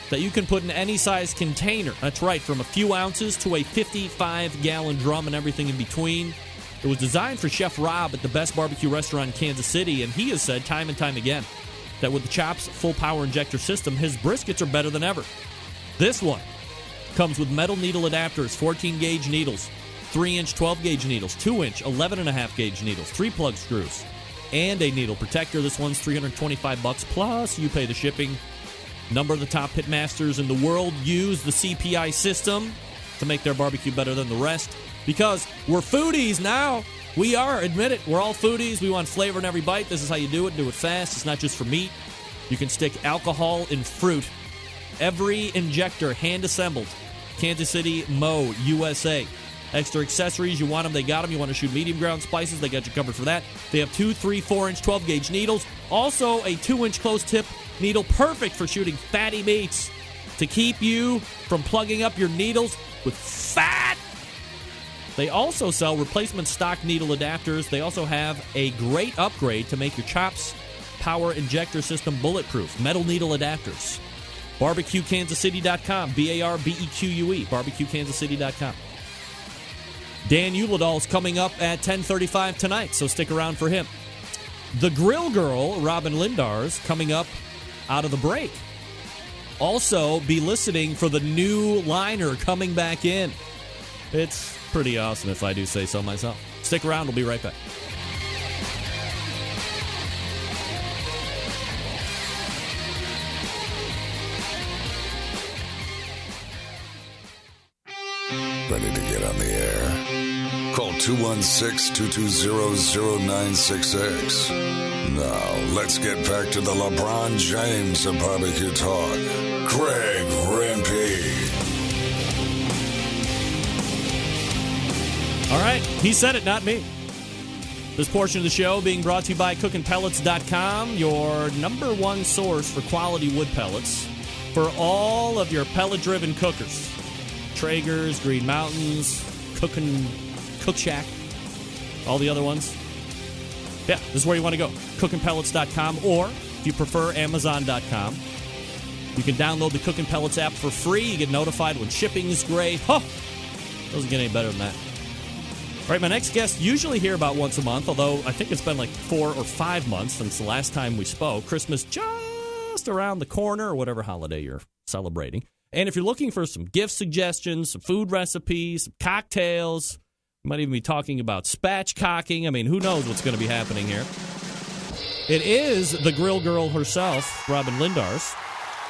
that you can put in any size container. That's right, from a few ounces to a 55-gallon drum and everything in between. It was designed for Chef Rob at the best barbecue restaurant in Kansas City, and he has said time and time again that with the Chops Full Power Injector System, his briskets are better than ever. This one comes with metal needle adapters, 14-gauge needles, 3-inch 12-gauge needles, 2-inch 11.5-gauge needles, 3 plug screws, and a needle protector. This one's $325 plus you pay the shipping. Number of the top pitmasters in the world use the CPI system to make their barbecue better than the rest because we're foodies now. We are, admit it. We're all foodies. We want flavor in every bite. This is how you do it. Do it fast. It's not just for meat. You can stick alcohol in fruit. Every injector hand-assembled. Kansas City, Mo, USA. Extra accessories, you want them, they got them. You want to shoot medium ground spices, they got you covered for that. They have 2, 3, 4-inch 12-gauge needles. Also, a 2-inch close-tip needle, perfect for shooting fatty meats to keep you from plugging up your needles with fat. They also sell replacement stock needle adapters. They also have a great upgrade to make your Chops Power Injector System bulletproof. Metal needle adapters. BarbecueKansasCity.com. BARBEQUE. BarbecueKansasCity.com. Dan Ulledahl's coming up at 10:35 tonight, so stick around for him. The Grill Girl, Robin Lindar's, coming up out of the break. Also, be listening for the new liner coming back in. It's pretty awesome, if I do say so myself. Stick around, we'll be right back. Ready to get on the air? Call 216-220-0966. Now, let's get back to the LeBron James of barbecue talk. Greg Rempe. All right, he said it, not me. This portion of the show being brought to you by CookingPellets.com, your number one source for quality wood pellets for all of your pellet-driven cookers. Traegers, Green Mountains, Cook Shack, all the other ones. Yeah, this is where you want to go. CookingPellets.com, or if you prefer, Amazon.com. You can download the Cooking Pellets app for free. You get notified when shipping is great. Oh, doesn't get any better than that. All right, my next guest, usually here about once a month, although I think it's been like 4 or 5 months since the last time we spoke. Christmas just around the corner, or whatever holiday you're celebrating. And if you're looking for some gift suggestions, some food recipes, some cocktails, we might even be talking about spatchcocking. I mean, who knows what's going to be happening here. It is the grill girl herself, Robin Lindars.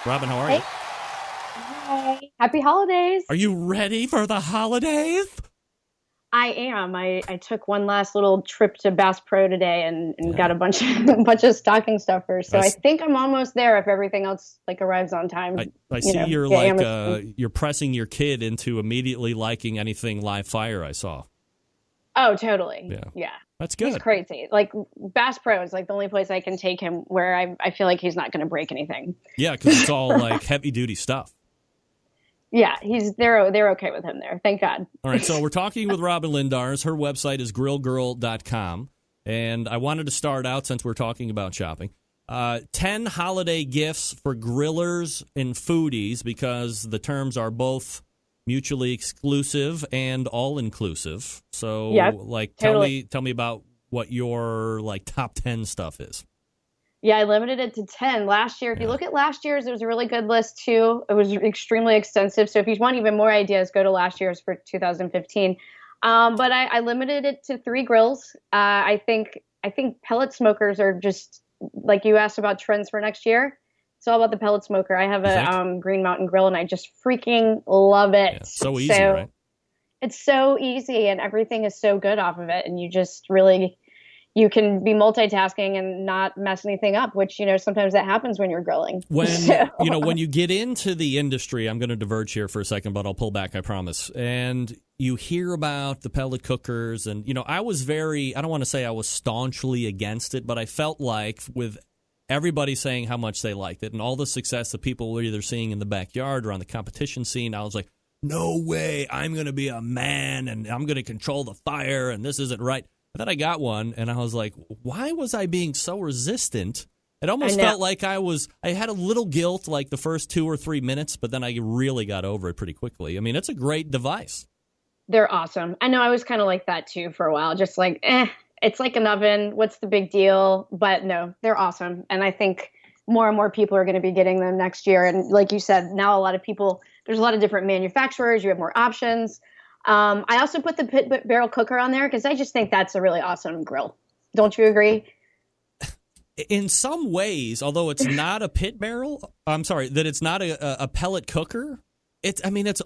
Robin, how are you? Hi. Happy holidays. Are you ready for the holidays? I am. I took one last little trip to Bass Pro today and got a bunch of stocking stuffers. So I think I'm almost there if everything else arrives on time. I see you're you're pressing your kid into immediately liking anything live fire. I saw. Oh, totally. Yeah. That's good. He's crazy. Bass Pro is the only place I can take him where I feel like he's not going to break anything. Yeah, because it's all heavy duty stuff. Yeah, they're okay with him there. Thank God. All right, so we're talking with Robin Lindars. Her website is grillgirl.com. And I wanted to start out, since we're talking about shopping, 10 holiday gifts for grillers and foodies, because the terms are both mutually exclusive and all-inclusive. So, totally. tell me about what your top 10 stuff is. Yeah, I limited it to 10 last year. If you look at last year's, it was a really good list, too. It was extremely extensive. So if you want even more ideas, go to last year's for 2015. But I limited it to 3 grills. I think pellet smokers are just, like you asked about trends for next year. It's all about the pellet smoker. I have a Green Mountain grill, and I just freaking love it. Yeah, so easy, right? It's so easy, and everything is so good off of it. And you just really... You can be multitasking and not mess anything up, which, sometimes that happens when you're grilling. When you get into the industry, I'm going to diverge here for a second, but I'll pull back, I promise. And you hear about the pellet cookers, and, I was I don't want to say I was staunchly against it, but I felt like with everybody saying how much they liked it and all the success that people were either seeing in the backyard or on the competition scene, I was like, no way, I'm going to be a man and I'm going to control the fire and this isn't right. And then I got one, and I was like, why was I being so resistant? It almost felt like I had a little guilt the first 2 or 3 minutes, but then I really got over it pretty quickly. I mean, it's a great device. They're awesome. I know I was kind of like that, too, for a while. Just it's like an oven. What's the big deal? But no, they're awesome. And I think more and more people are going to be getting them next year. And like you said, now there's a lot of different manufacturers. You have more options. I also put the pit barrel cooker on there because I just think that's a really awesome grill. Don't you agree? In some ways, although it's not a pit barrel, I'm sorry, that it's not a pellet cooker. It's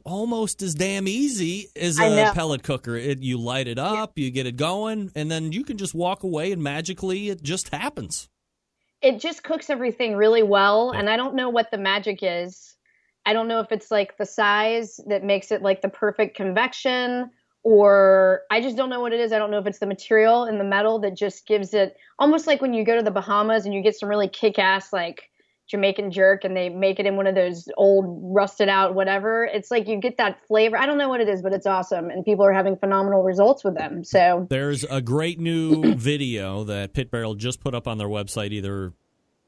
almost as damn easy as a pellet cooker. You light it up, you get it going, and then you can just walk away and magically it just happens. It just cooks everything really well, and I don't know what the magic is. I don't know if it's the size that makes it the perfect convection, or I just don't know what it is. I don't know if it's the material in the metal that just gives it almost like when you go to the Bahamas and you get some really kick-ass Jamaican jerk and they make it in one of those old rusted out whatever. It's you get that flavor. I don't know what it is, but it's awesome, and people are having phenomenal results with them. So there's a great new video that Pit Barrel just put up on their website either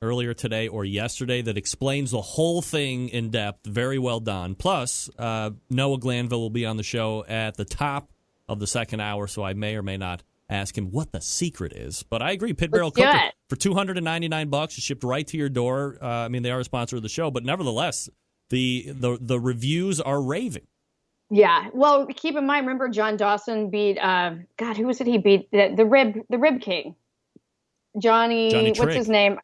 earlier today or yesterday that explains the whole thing in depth. Very well done. Plus, Noah Glanville will be on the show at the top of the second hour, so I may or may not ask him what the secret is. But I agree, Pit Barrel Cooker for $299, shipped right to your door. They are a sponsor of the show, but nevertheless, the reviews are raving. Yeah. Well, keep in mind, remember John Dawson beat who was it he beat? The Rib King. Johnny Trigg. What's his name?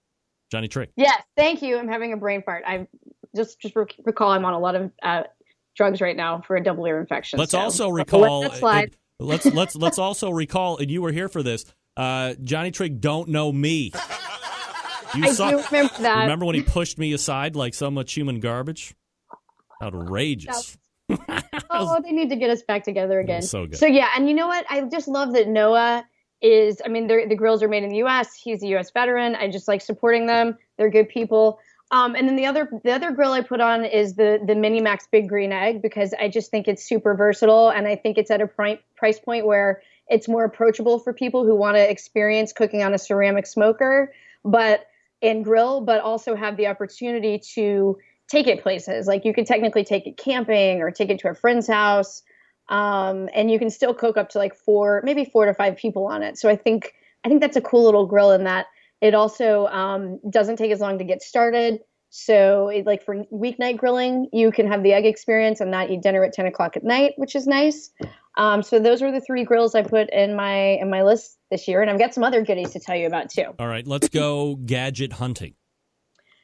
Johnny Trigg. Yes, thank you. I'm having a brain fart. I just recall I'm on a lot of drugs right now for a double ear infection. Let's also recall. Let's also recall, and you were here for this. Johnny Trigg don't know me. Do remember that. Remember when he pushed me aside like so much human garbage? Outrageous. They need to get us back together again. So good. So yeah, and you know what? I just love that Noah is, I mean, the grills are made in the U.S. He's a U.S. veteran. I just like supporting them. They're good people. And then the other grill I put on is the Mini Max Big Green Egg, because I just think it's super versatile, and I think it's at a price point where it's more approachable for people who want to experience cooking on a ceramic smoker, and grill, but also have the opportunity to take it places. Like you could technically take it camping or take it to a friend's house. And you can still cook up to like 4 to 5 people on it. So I think that's a cool little grill in that it also doesn't take as long to get started. So like for weeknight grilling, you can have the egg experience and not eat dinner at 10 o'clock at night, which is nice. So those were the 3 grills I put in my list this year, and I've got some other goodies to tell you about too. All right, let's go gadget hunting.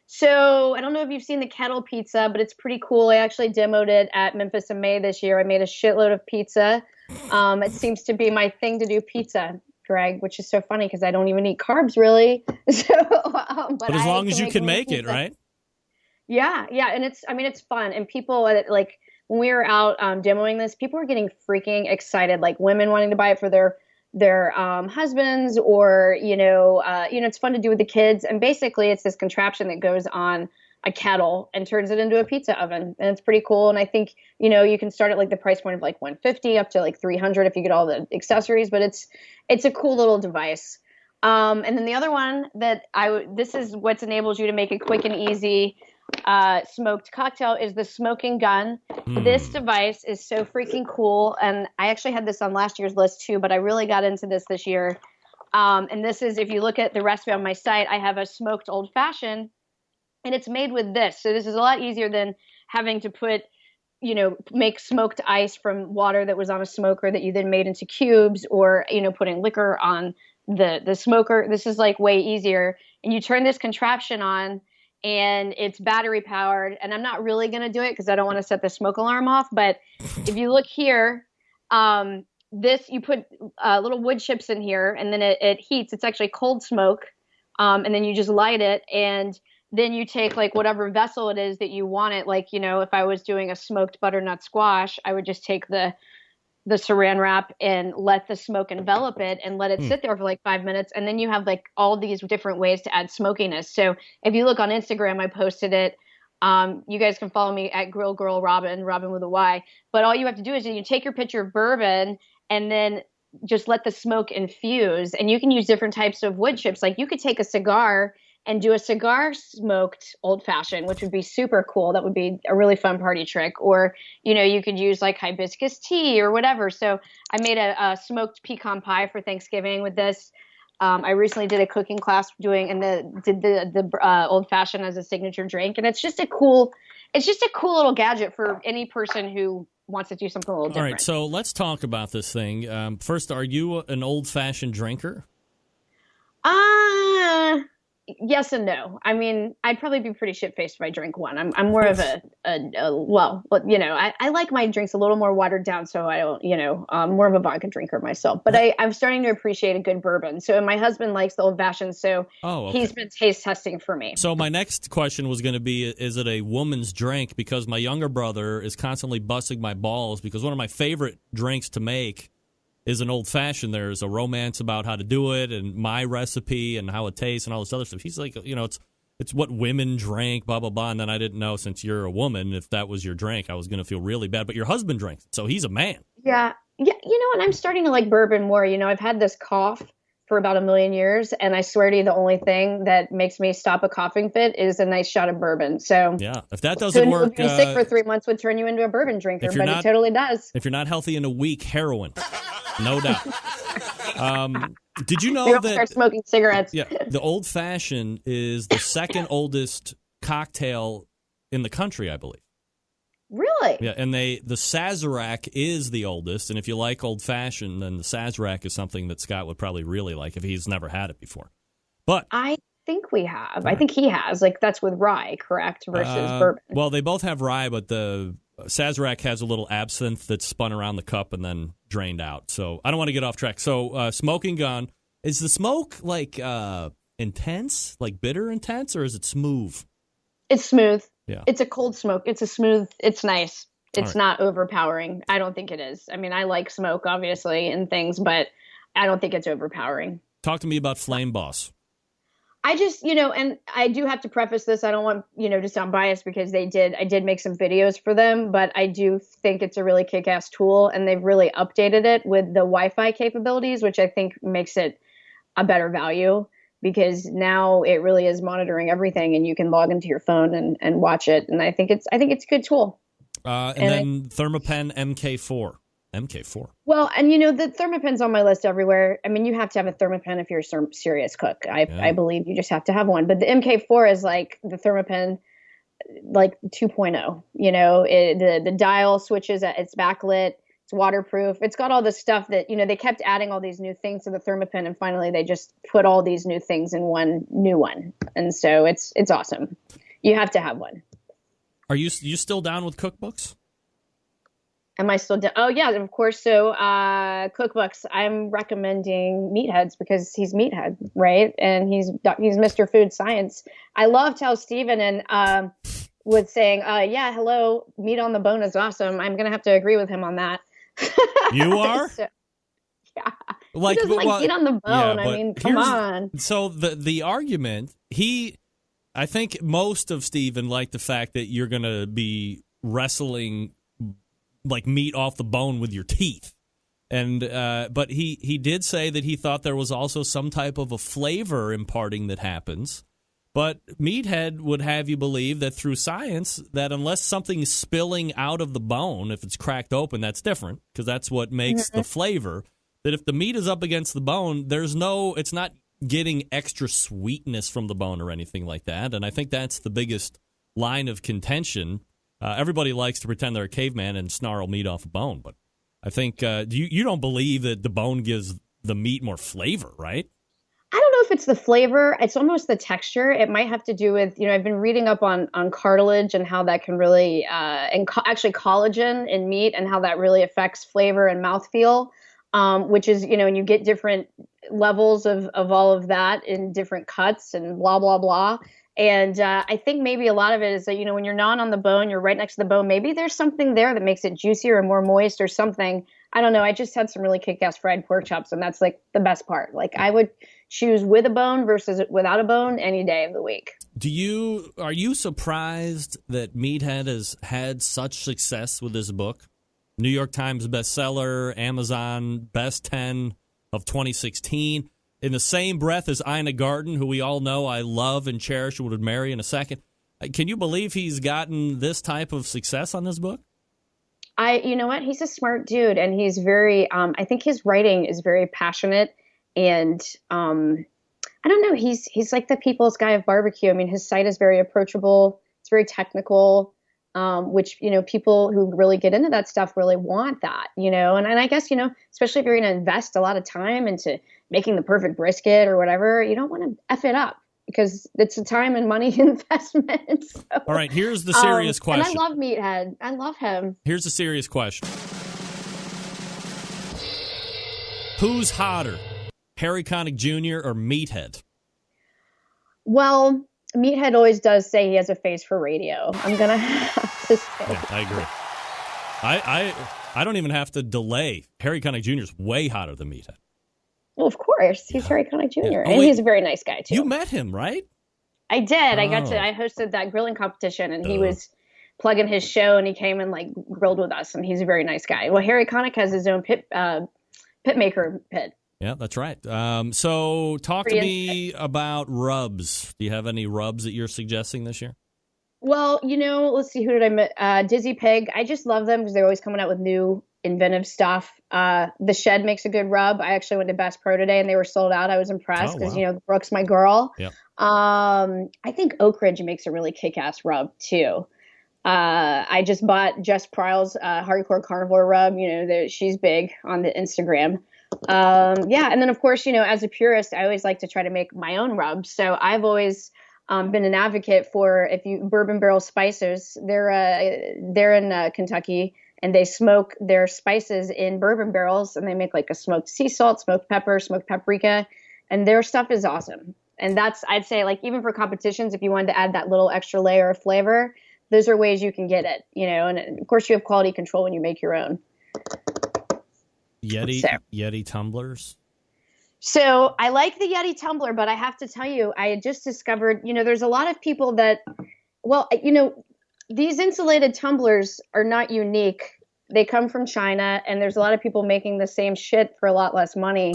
So I don't know if you've seen the kettle pizza, but it's pretty cool. I actually demoed it at Memphis in May this year. I made a shitload of pizza. It seems to be my thing to do pizza, Greg, which is so funny because I don't even eat carbs really. So, but as long as you can make it, right? Yeah, and it's fun. And people like when we were out demoing this, people were getting freaking excited, like women wanting to buy it for their husbands, or it's fun to do with the kids. And basically it's this contraption that goes on a kettle and turns it into a pizza oven, and it's pretty cool. And I think you can start at like the price point of like $150 up to like $300 if you get all the accessories, but it's a cool little device. And then the other one that this is what's enables you to make a quick and easy smoked cocktail is the smoking gun. This device is so freaking cool, and I actually had this on last year's list too, but I really got into this year. And this is, if you look at the recipe on my site, I have a smoked old fashioned, and it's made with this. So this is a lot easier than having to make smoked ice from water that was on a smoker that you then made into cubes, or putting liquor on the smoker. This is like way easier, and you turn this contraption on, and it's battery powered. And I'm not really going to do it because I don't want to set the smoke alarm off. But if you look here, you put little wood chips in here, and then it heats. It's actually cold smoke. And then you just light it, and then you take like whatever vessel it is that you want it. Like, if I was doing a smoked butternut squash, I would just take the saran wrap and let the smoke envelop it and let it sit there for like 5 minutes. And then you have like all these different ways to add smokiness. So if you look on Instagram, I posted it. You guys can follow me at Grill Girl Robin with a Y. But all you have to do is you take your pitcher of bourbon and then just let the smoke infuse. And you can use different types of wood chips. Like you could take a cigar and do a cigar smoked old fashioned, which would be super cool. That would be a really fun party trick. Or, you could use like hibiscus tea or whatever. So I made a smoked pecan pie for Thanksgiving with this. I recently did a cooking class did the old fashioned as a signature drink. And it's just a cool little gadget for any person who wants to do something a little different. All right. So let's talk about this thing. First, are you an old fashioned drinker? Yes and no. I mean, I'd probably be pretty shit-faced if I drank one. I'm more of I like my drinks a little more watered down, so I don't, I'm more of a vodka drinker myself. But I'm starting to appreciate a good bourbon. So, and my husband likes the old-fashioned, so he's been taste testing for me. So my next question was going to be, is it a woman's drink? Because my younger brother is constantly busting my balls because one of my favorite drinks to make is an old-fashioned. There's a romance about how to do it and my recipe and how it tastes and all this other stuff. He's like, it's what women drink, blah, blah, blah. And then I didn't know, since you're a woman, if that was your drink, I was going to feel really bad. But your husband drinks, so he's a man. Yeah. And I'm starting to like bourbon more. I've had this cough for about 1,000,000 years, and I swear to you, the only thing that makes me stop a coughing fit is a nice shot of bourbon. So yeah, if that doesn't work, being sick for 3 months would turn you into a bourbon drinker, but it totally does. If you're not healthy in a week, heroin. No doubt. Did you know that start smoking cigarettes? Yeah, the old fashioned is the second oldest cocktail in the country, I believe. Really? Yeah, and the Sazerac is the oldest, and if you like old fashioned, then the Sazerac is something that Scott would probably really like if he's never had it before. But I think we have. Right. I think he has. Like that's with rye, correct? Versus bourbon. Well, they both have rye, but the Sazerac has a little absinthe that's spun around the cup and then drained out. So I don't want to get off track. So smoking gun, is the smoke like intense, like bitter intense, or is it smooth? It's smooth. Yeah. It's a cold smoke. It's a smooth. It's nice. It's not overpowering. I don't think it is. I mean, I like smoke, obviously, and things, but I don't think it's overpowering. Talk to me about Flame Boss. I just, and I do have to preface this. I don't want, to sound biased because I did make some videos for them, but I do think it's a really kick-ass tool, and they've really updated it with the Wi-Fi capabilities, which I think makes it a better value, because now it really is monitoring everything, and you can log into your phone and watch it. And I think it's a good tool. And then Thermapen MK4. Well, and the Thermapen's on my list everywhere. I mean, you have to have a Thermapen if you're a serious cook. I believe you just have to have one. But the MK4 is like the Thermapen, like 2.0. The dial switches, it's backlit, it's waterproof. It's got all this stuff that, they kept adding all these new things to the Thermapen, and finally they just put all these new things in one new one. And so it's awesome. You have to have one. Are you still down with cookbooks? Am I still down? Oh, yeah, of course. So cookbooks, I'm recommending Meathead's because he's Meathead, right? And he's Mr. Food Science. I loved how Steven was saying, yeah, hello, meat on the bone is awesome. I'm going to have to agree with him on that. You are? So, yeah. He doesn't meat on the bone. I mean, come on. So the argument, I think most of Steven liked the fact that you're going to be wrestling like meat off the bone with your teeth. And but he did say that he thought there was also some type of a flavor imparting that happens. But Meathead would have you believe that through science, that unless something's spilling out of the bone, if it's cracked open, that's different, because that's what makes the flavor. That if the meat is up against the bone, it's not getting extra sweetness from the bone or anything like that. And I think that's the biggest line of contention. Everybody likes to pretend they're a caveman and snarl meat off a bone, but I think you don't believe that the bone gives the meat more flavor, right? I don't know if it's the flavor. It's almost the texture. It might have to do with, I've been reading up on cartilage and how that can really, actually collagen in meat and how that really affects flavor and mouthfeel, which is, and you get different levels of all of that in different cuts and blah, blah, blah. And I think maybe a lot of it is that, when you're not on the bone, you're right next to the bone. Maybe there's something there that makes it juicier or more moist or something. I don't know. I just had some really kick-ass fried pork chops, and that's like the best part. Like I would choose with a bone versus without a bone any day of the week. Are you surprised that Meathead has had such success with this book? New York Times bestseller, Amazon Best 10 of 2016. In the same breath as Ina Garten, who we all know I love and cherish and would marry in a second. Can you believe he's gotten this type of success on this book? You know what? He's a smart dude, and he's very, I think his writing is very passionate, and I don't know, he's like the people's guy of barbecue. I mean, his site is very approachable. It's very technical, which, people who really get into that stuff really want that, and I guess, especially if you're going to invest a lot of time into making the perfect brisket or whatever, you don't want to F it up because it's a time and money investment. So, all right, here's the serious question. And I love Meathead. I love him. Here's the serious question. Who's hotter, Harry Connick Jr. or Meathead? Well, Meathead always does say he has a face for radio. I'm going to have to say. Yeah, I agree. I don't even have to delay. Harry Connick Jr. is way hotter than Meathead. Well, of course. He's Harry Connick Jr. Yeah. And he's a very nice guy, too. You met him, right? I did. I hosted that grilling competition, and he was plugging his show, and he came and, grilled with us, and he's a very nice guy. Well, Harry Connick has his own pit maker pit. Yeah, that's right. So talk to me about rubs. Do you have any rubs that you're suggesting this year? Well, let's see, who did I meet? Dizzy Pig. I just love them because they're always coming out with new inventive stuff. The Shed makes a good rub. I actually went to Bass Pro today and they were sold out. I was impressed because, Brooke's my girl. Yep. I think Oak Ridge makes a really kick-ass rub too. I just bought Jess Pryle's Hardcore Carnivore rub. She's big on the Instagram. And then of course, as a purist, I always like to try to make my own rubs. So I've always been an advocate for Bourbon Barrel Spicers. They're in Kentucky. And they smoke their spices in bourbon barrels, and they make like a smoked sea salt, smoked pepper, smoked paprika, and their stuff is awesome. And I'd say, even for competitions, if you wanted to add that little extra layer of flavor, those are ways you can get it, and of course you have quality control when you make your own. Yeti tumblers. So I like the Yeti tumbler, but I have to tell you, I had just discovered, there's a lot of people that, these insulated tumblers are not unique. They come from China, and there's a lot of people making the same shit for a lot less money.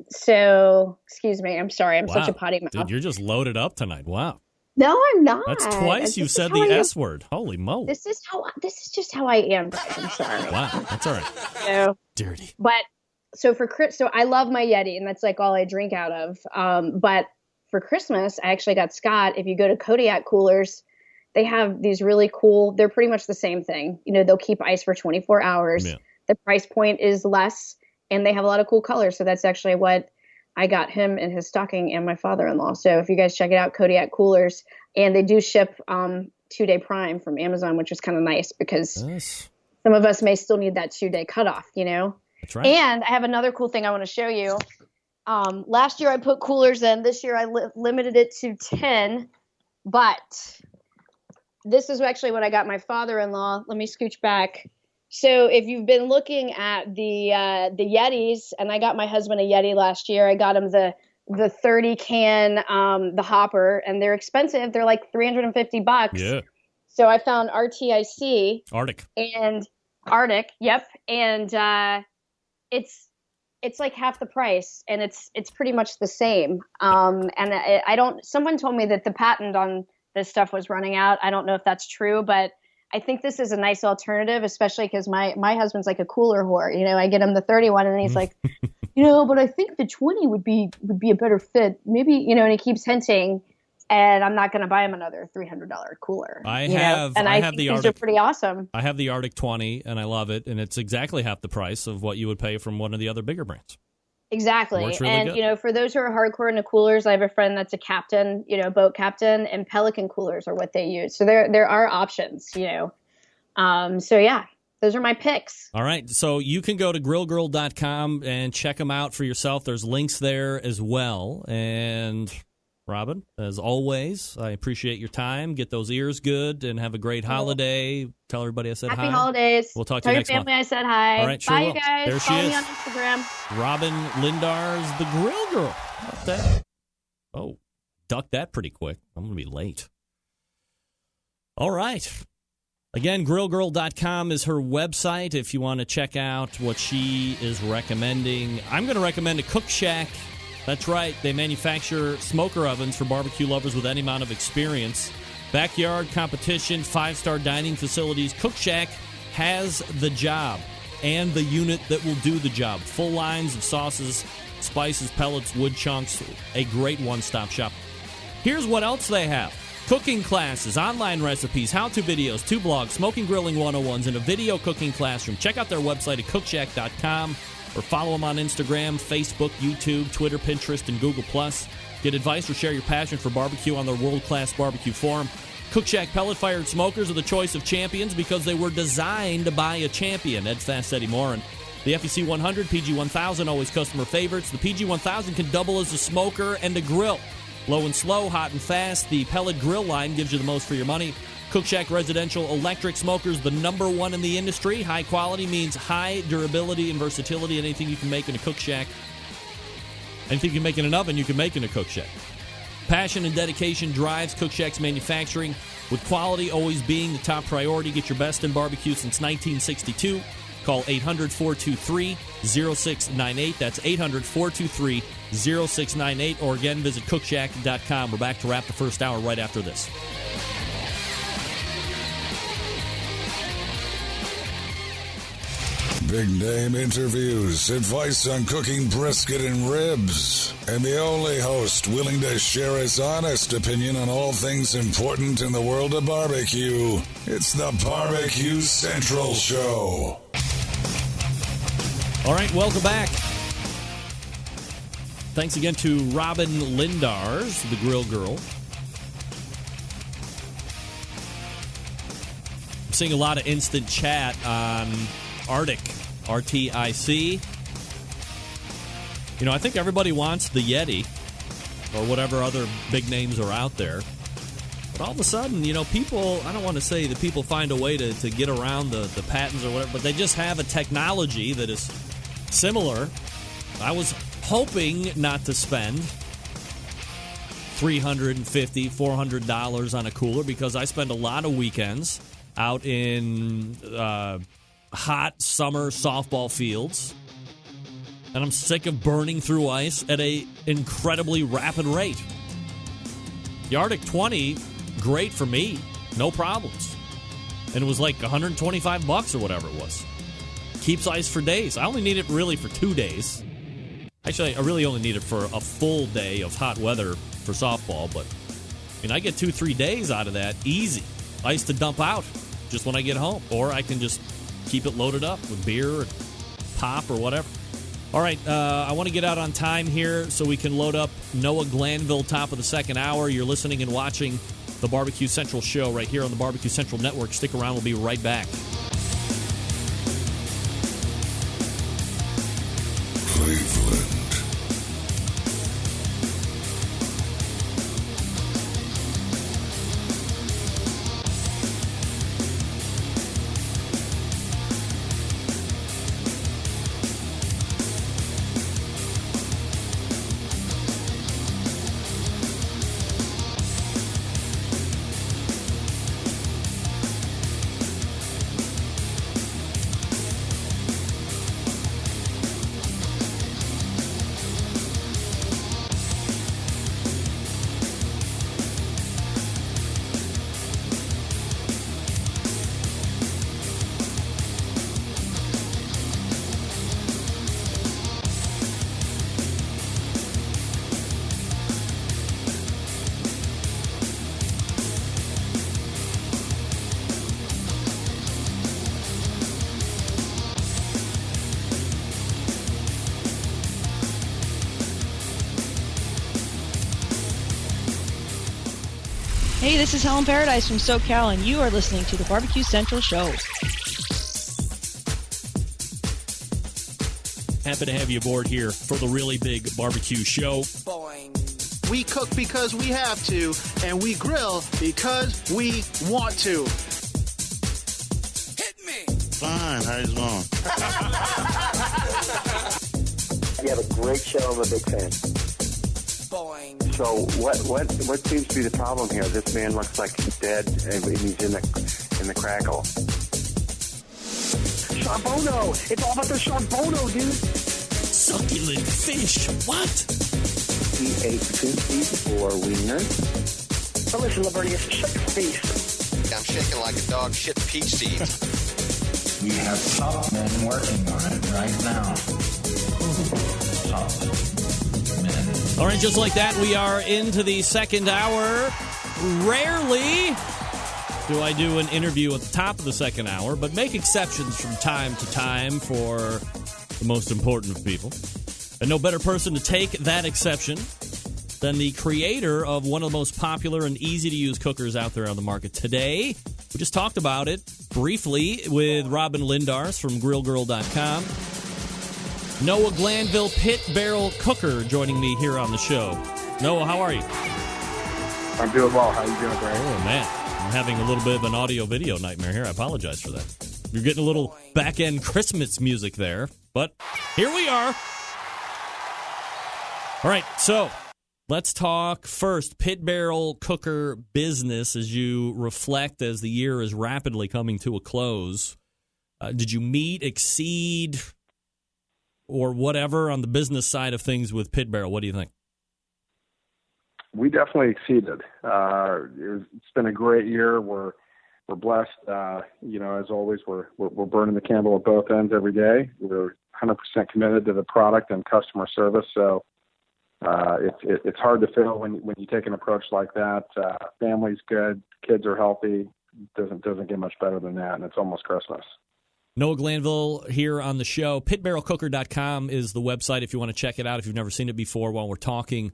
So excuse me, I'm sorry, I'm such a potty mouth. Dude, you're just loaded up tonight. Wow. No, I'm not. That's twice you've said the S word. Holy moly. This is just how I am, guys. I'm sorry. Wow, that's all right. So, dirty. But so I love my Yeti, and that's like all I drink out of. But for Christmas, I actually got Scott. If you go to Kodiak Coolers, they have these really cool. They're pretty much the same thing. They'll keep ice for 24 hours. Yeah. The price point is less, and they have a lot of cool colors. So that's actually what I got him in his stocking, and my father-in-law. So if you guys check it out, Kodiak Coolers, and they do ship 2-day Prime from Amazon, which is kind of nice because some of us may still need that 2-day cutoff, That's right. And I have another cool thing I want to show you. Last year I put coolers in. This year I limited it to 10, but this is actually what I got my father-in-law. Let me scooch back. So if you've been looking at the Yetis, and I got my husband a Yeti last year, I got him the 30 can, the hopper, and they're expensive. They're like $350. Yeah. So I found RTIC. Arctic. And Arctic. Yep. And it's like half the price, and it's pretty much the same. And someone told me that the patent on this stuff was running out. I don't know if that's true, but I think this is a nice alternative, especially because my husband's like a cooler whore. I get him the 31, and he's like, but I think the 20 would be a better fit. Maybe, and he keeps hinting, and I'm not going to buy him another $300 cooler. I think the Arctic. These are pretty awesome. I have the Arctic 20, and I love it, and it's exactly half the price of what you would pay from one of the other bigger brands. Exactly. Works really and, good. For those who are hardcore into coolers, I have a friend that's a captain, boat captain, and Pelican coolers are what they use. So there are options, So, yeah, those are my picks. All right. So you can go to grillgirl.com and check them out for yourself. There's links there as well. And Robin, as always, I appreciate your time. Get those ears good and have a great holiday. Tell everybody I said Happy hi. Happy holidays. We'll talk to you next month. Tell your family I said hi. All right, sure Bye, will. you guys. There she Follow is. me on Instagram. Robin Lindar's The Grill Girl. How about that? Oh, ducked that pretty quick. I'm going to be late. All right. Again, grillgirl.com is her website if you want to check out what she is recommending. I'm going to recommend a Cook Shack. That's right. They manufacture smoker ovens for barbecue lovers with any amount of experience. Backyard competition, 5-star dining facilities. Cook Shack has the job and the unit that will do the job. Full lines of sauces, spices, pellets, wood chunks. A great one-stop shop. Here's what else they have. Cooking classes, online recipes, how-to videos, 2 blogs, smoking grilling 101s, and a video cooking classroom. Check out their website at cookshack.com or follow them on Instagram, Facebook, YouTube, Twitter, Pinterest, and Google+. Get advice or share your passion for barbecue on their world-class barbecue forum. Cook Shack pellet-fired smokers are the choice of champions because they were designed by a champion. Ed Fast, Eddie Morin. The FEC 100, PG 1000, always customer favorites. The PG 1000 can double as a smoker and a grill. Low and slow, hot and fast, the pellet grill line gives you the most for your money. Cook Shack Residential Electric Smokers, the #1 in the industry. High quality means high durability and versatility. Anything you can make in a Cook Shack, anything you can make in an oven, you can make in a Cook Shack. Passion and dedication drives Cook Shack's manufacturing, with quality always being the top priority. Get your best in barbecue since 1962. Call 800-423-0698. That's 800-423-0698. Or again, visit cookshack.com. We're back to wrap the first hour right after this. Big name interviews, advice on cooking brisket and ribs, and the only host willing to share his honest opinion on all things important in the world of barbecue. It's the Barbecue Central Show. All right, welcome back. Thanks again to Robin Lindars, the Grill Girl. I'm seeing a lot of instant chat on Arctic, RTIC. I think everybody wants the Yeti or whatever other big names are out there. But all of a sudden, people, I don't want to say that people find a way to get around the patents or whatever, but they just have a technology that is similar. I was hoping not to spend $350, $400 on a cooler because I spend a lot of weekends out in hot summer softball fields, and I'm sick of burning through ice at a incredibly rapid rate. The Arctic 20, great for me, no problems. And it was like $125 or whatever it was. Keeps ice for days. I only need it really for 2 days. Actually, I really only need it for a full day of hot weather for softball, but I get 2-3 days out of that easy. Ice to dump out just when I get home, or I can just keep it loaded up with beer or pop or whatever. All right, I want to get out on time here so we can load up Noah Glanville, top of the second hour. You're listening and watching the Barbecue Central show right here on the Barbecue Central Network. Stick around. We'll be right back. Cleveland. Hey, this is Helen Paradise from SoCal, and you are listening to the Barbecue Central Show. Happy to have you aboard here for the really big barbecue show. We cook because we have to, and we grill because we want to. Hit me! Fine, how you doing? You have a great show. I'm a big fan. So what seems to be the problem here? This man looks like he's dead, and he's in the crackle. Charbono! It's all about the charbono, dude! Succulent fish! What? He ate 54 wieners. But listen, Lavernius, shut your face. I'm shaking like a dog shit peach seeds. We have top men working on it right now. Top men. All right, just like that, we are into the second hour. Rarely do I do an interview at the top of the second hour, but make exceptions from time to time for the most important of people. And no better person to take that exception than the creator of one of the most popular and easy-to-use cookers out there on the market today. We just talked about it briefly with Robin Lindars from GrillGirl.com. Noah Glanville Pit Barrel Cooker joining me here on the show. Noah, how are you? I'm doing well. How are you doing, Brian? Oh, man. I'm having a little bit of an audio-video nightmare here. I apologize for that. You're getting a little back-end Christmas music there, but here we are. All right, so let's talk first Pit Barrel Cooker business as you reflect as the year is rapidly coming to a close. Did you meet, exceed, or whatever on the business side of things with Pit Barrel? What do you think? We definitely exceeded. It's been a great year. We're blessed. As always, we're burning the candle at both ends every day. We're 100% committed to the product and customer service. So it's hard to fail when you take an approach like that. Family's good, kids are healthy. Doesn't get much better than that, and it's almost Christmas. Noah Glanville here on the show. PitBarrelCooker.com is the website if you want to check it out if you've never seen it before while we're talking.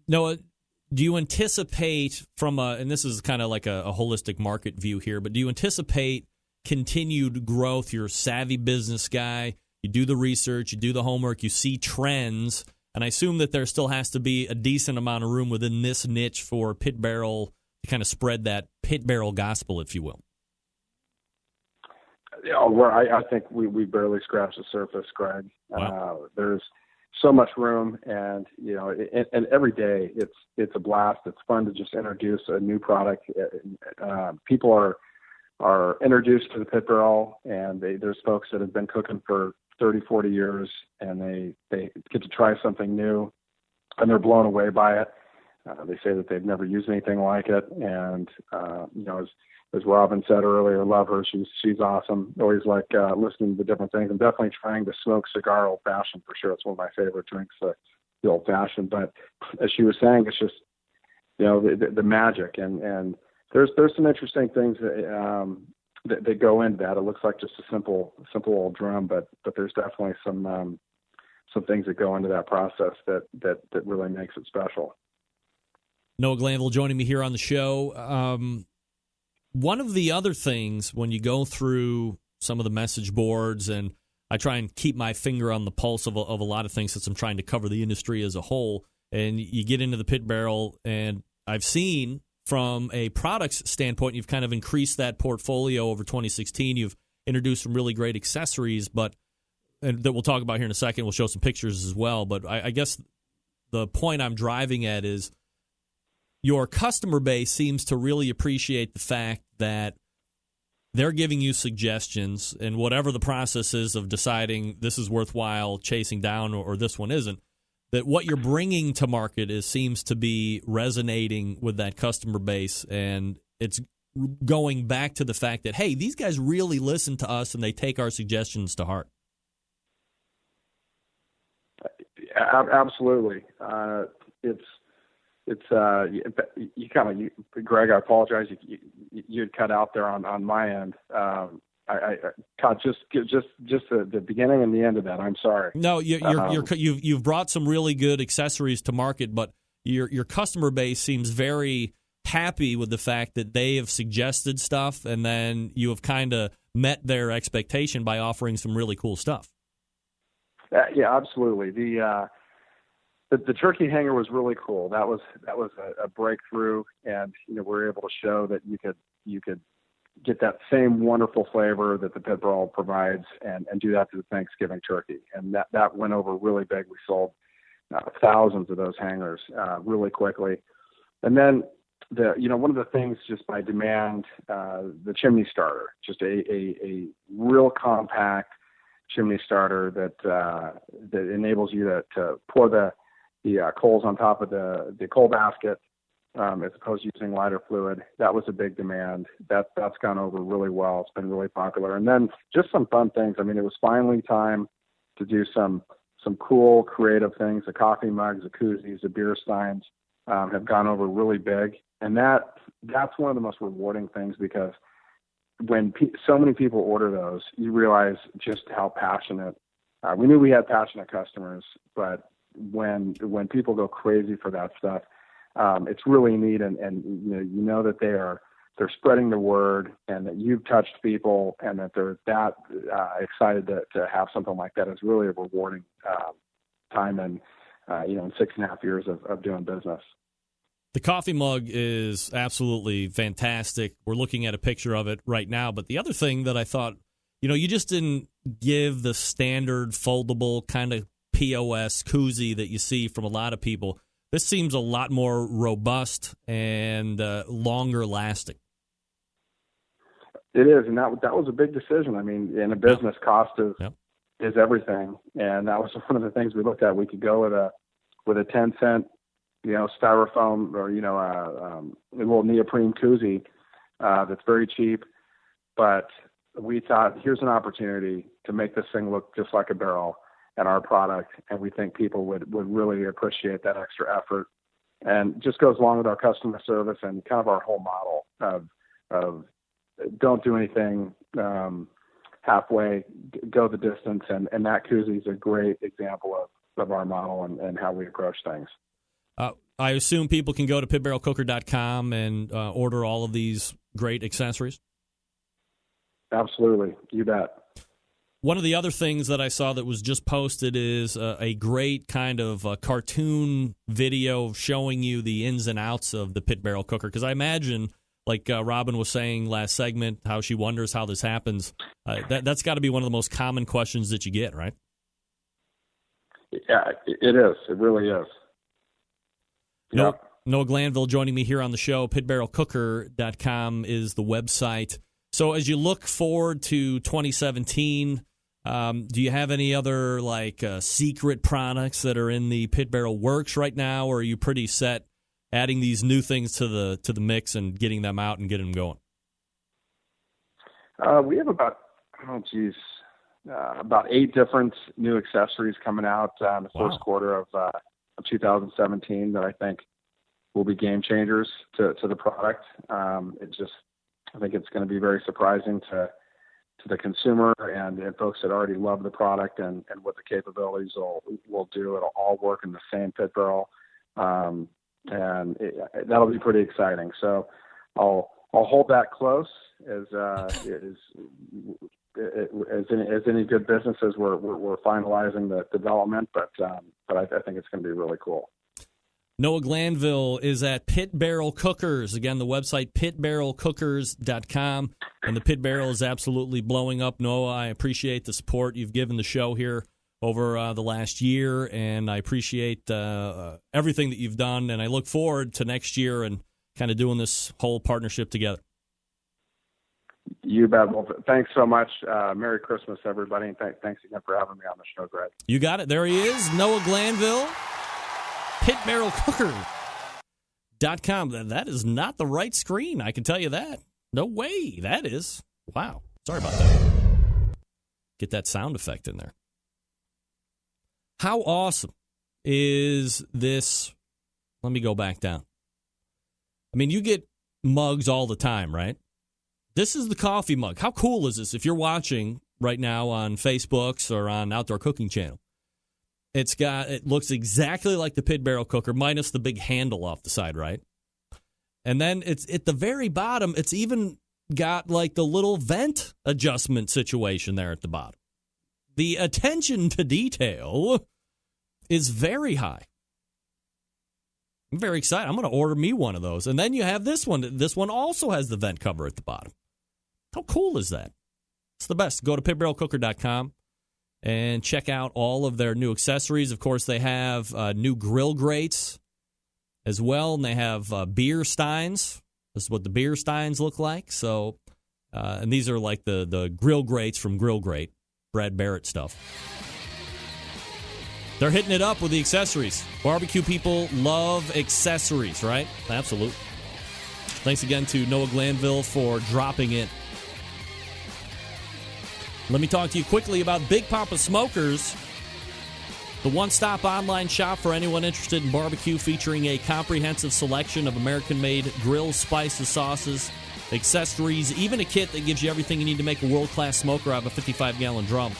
Noah, do you anticipate and this is kind of like a holistic market view here, but do you anticipate continued growth? You're a savvy business guy. You do the research, you do the homework, you see trends, and I assume that there still has to be a decent amount of room within this niche for Pit Barrel to kind of spread that Pit Barrel gospel, if you will. Yeah, well, I think we barely scratched the surface, Greg. Wow. There's so much room, and and every day it's a blast. It's fun to just introduce a new product. People are introduced to the pit barrel, and there's folks that have been cooking for 30, 40 years, and they get to try something new, and they're blown away by it. They say that they've never used anything like it, and as Robin said earlier, love her. She's awesome. Always like listening to different things. I'm definitely trying to smoke cigar old fashioned for sure. It's one of my favorite drinks, the old fashioned. But as she was saying, it's just the magic, and there's some interesting things that go into that. It looks like just a simple old drum, but there's definitely some things that go into that process that really makes it special. Noah Glanville joining me here on the show. One of the other things when you go through some of the message boards, and I try and keep my finger on the pulse of a lot of things since I'm trying to cover the industry as a whole, and you get into the pit barrel, and I've seen from a products standpoint, you've kind of increased that portfolio over 2016. You've introduced some really great accessories, and that we'll talk about here in a second. We'll show some pictures as well. But I guess the point I'm driving at is your customer base seems to really appreciate the fact that they're giving you suggestions, and whatever the process is of deciding this is worthwhile chasing down or this one isn't, that what you're bringing to market seems to be resonating with that customer base, and it's going back to the fact that, hey, these guys really listen to us and they take our suggestions to heart. Absolutely. Greg, I apologize. You'd cut out there on my end. I caught just the beginning and the end of that. I'm sorry. No, you've brought some really good accessories to market, but your customer base seems very happy with the fact that they have suggested stuff, and then you have kind of met their expectation by offering some really cool stuff. Yeah, absolutely. The turkey hanger was really cool. That was a breakthrough, and we were able to show that you could get that same wonderful flavor that the pit barrel provides, and do that to the Thanksgiving turkey, and that went over really big. We sold thousands of those hangers really quickly, and then one of the things just by demand, the chimney starter, just a real compact chimney starter that enables you to pour the coals on top of the coal basket, as opposed to using lighter fluid. That was a big demand. That's gone over really well. It's been really popular. And then just some fun things. I mean, it was finally time to do some cool, creative things. The coffee mugs, the koozies, the beer steins have gone over really big. And that's one of the most rewarding things, because when so many people order those, you realize just how passionate. We knew we had passionate customers, but when people go crazy for that stuff, it's really neat, and that they're spreading the word, and that you've touched people, and that they're that excited to have something like that. Is really a rewarding time, and in 6.5 years of doing business. The coffee mug is absolutely fantastic. We're looking at a picture of it right now. But the other thing that I thought, you just didn't give the standard foldable kind of POS koozie that you see from a lot of people. This seems a lot more robust and longer lasting. It is, and that was a big decision. I mean, in a business, cost is everything, and that was one of the things we looked at. We could go with a 10-cent, styrofoam or a little neoprene koozie that's very cheap, but we thought, here's an opportunity to make this thing look just like a barrel and our product, and we think people would really appreciate that extra effort, and just goes along with our customer service and kind of our whole model of don't do anything halfway, go the distance, and that koozie is a great example of our model and how we approach things. I assume people can go to pitbarrelcooker.com and order all of these great accessories? Absolutely. You bet. One of the other things that I saw that was just posted is a great kind of cartoon video showing you the ins and outs of the pit barrel cooker. Because I imagine, like Robin was saying last segment, how she wonders how this happens. That's got to be one of the most common questions that you get, right? Yeah, it is. It really is. Noah Glanville joining me here on the show. Pitbarrelcooker.com is the website. So as you look forward to 2017, do you have any other secret products that are in the Pit Barrel works right now, or are you pretty set adding these new things to the mix and getting them out and getting them going? We have about 8 different new accessories coming out in the first quarter of 2017 that I think will be game changers to the product. I think it's going to be very surprising to the consumer and folks that already love the product and what the capabilities will do. It'll all work in the same pit barrel, and that'll be pretty exciting. So I'll hold that close as any good businesses. We're finalizing the development, but I think it's going to be really cool. Noah Glanville is at Pit Barrel Cookers. Again, the website, pitbarrelcookers.com. And the Pit Barrel is absolutely blowing up. Noah, I appreciate the support you've given the show here over the last year, and I appreciate everything that you've done. And I look forward to next year and kind of doing this whole partnership together. You bet. Well, thanks so much. Merry Christmas, everybody, and thanks again for having me on the show, Greg. You got it. There he is, Noah Glanville. PitBarrelCooker.com. That is not the right screen, I can tell you that. No way. That is. Wow. Sorry about that. Get that sound effect in there. How awesome is this? Let me go back down. I mean, you get mugs all the time, right? This is the coffee mug. How cool is this if you're watching right now on Facebooks or on Outdoor Cooking Channel? It looks exactly like the Pit Barrel Cooker, minus the big handle off the side, right? And then it's at the very bottom, it's even got like the little vent adjustment situation there at the bottom. The attention to detail is very high. I'm very excited. I'm going to order me one of those. And then you have this one. This one also has the vent cover at the bottom. How cool is that? It's the best. Go to pitbarrelcooker.com. and check out all of their new accessories. Of course, they have new grill grates as well, and they have beer steins. This is what the beer steins look like. So, and these are like the grill grates from Grill Grate, Brad Barrett stuff. They're hitting it up with the accessories. Barbecue people love accessories, right? Absolutely. Thanks again to Noah Glanville for dropping in. Let me talk to you quickly about Big Papa Smokers, the one-stop online shop for anyone interested in barbecue, featuring a comprehensive selection of American-made grills, spices, sauces, accessories, even a kit that gives you everything you need to make a world-class smoker out of a 55-gallon drum.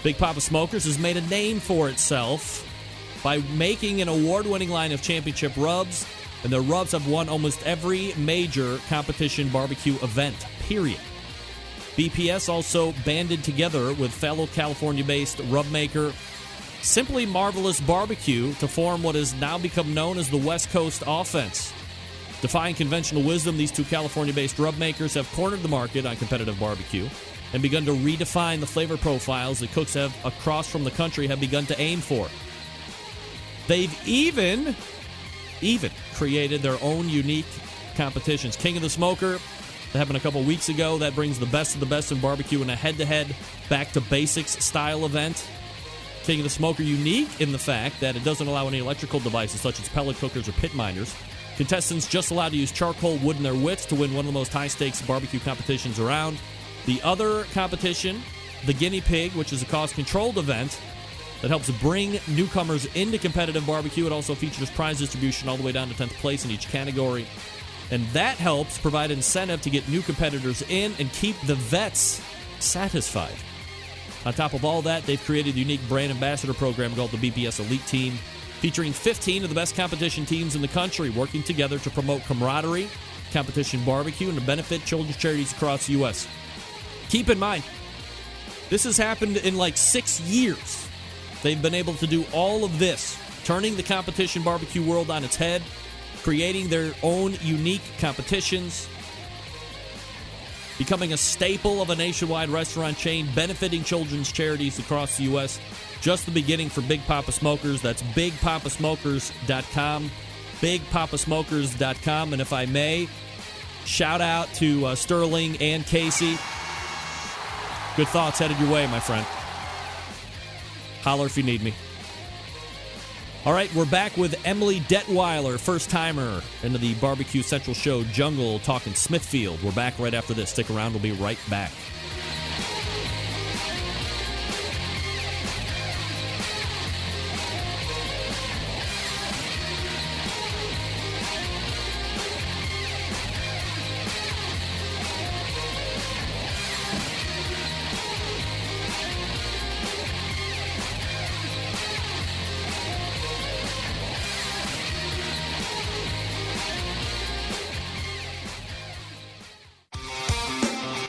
Big Papa Smokers has made a name for itself by making an award-winning line of championship rubs, and their rubs have won almost every major competition barbecue event, period. BPS also banded together with fellow California-based rub maker Simply Marvelous Barbecue to form what has now become known as the West Coast Offense. Defying conventional wisdom, these two California-based rub makers have cornered the market on competitive barbecue and begun to redefine the flavor profiles that cooks across from the country have begun to aim for. They've even created their own unique competitions. King of the Smoker, that happened a couple weeks ago. That brings the best of the best in barbecue in a head-to-head, back-to-basics style event. King of the Smoker unique in the fact that it doesn't allow any electrical devices such as pellet cookers or pit miners. Contestants just allowed to use charcoal wood in their wits to win one of the most high-stakes barbecue competitions around. The other competition, the Guinea Pig, which is a cost-controlled event that helps bring newcomers into competitive barbecue. It also features prize distribution all the way down to 10th place in each category. And that helps provide incentive to get new competitors in and keep the vets satisfied. On top of all that, they've created a unique brand ambassador program called the BPS Elite Team, featuring 15 of the best competition teams in the country working together to promote camaraderie, competition barbecue, and to benefit children's charities across the U.S. Keep in mind, this has happened in like 6 years. They've been able to do all of this, turning the competition barbecue world on its head, creating their own unique competitions. becoming a staple of a nationwide restaurant chain, benefiting children's charities across the U.S. Just the beginning for Big Papa Smokers. That's BigPapaSmokers.com. BigPapaSmokers.com. And if I may, shout out to Sterling and Casey. Good thoughts headed your way, my friend. Holler if you need me. All right, we're back with Emily Detwiler, first-timer into the Barbecue Central Show Jungle, talking Smithfield. We're back right after this. Stick around. We'll be right back.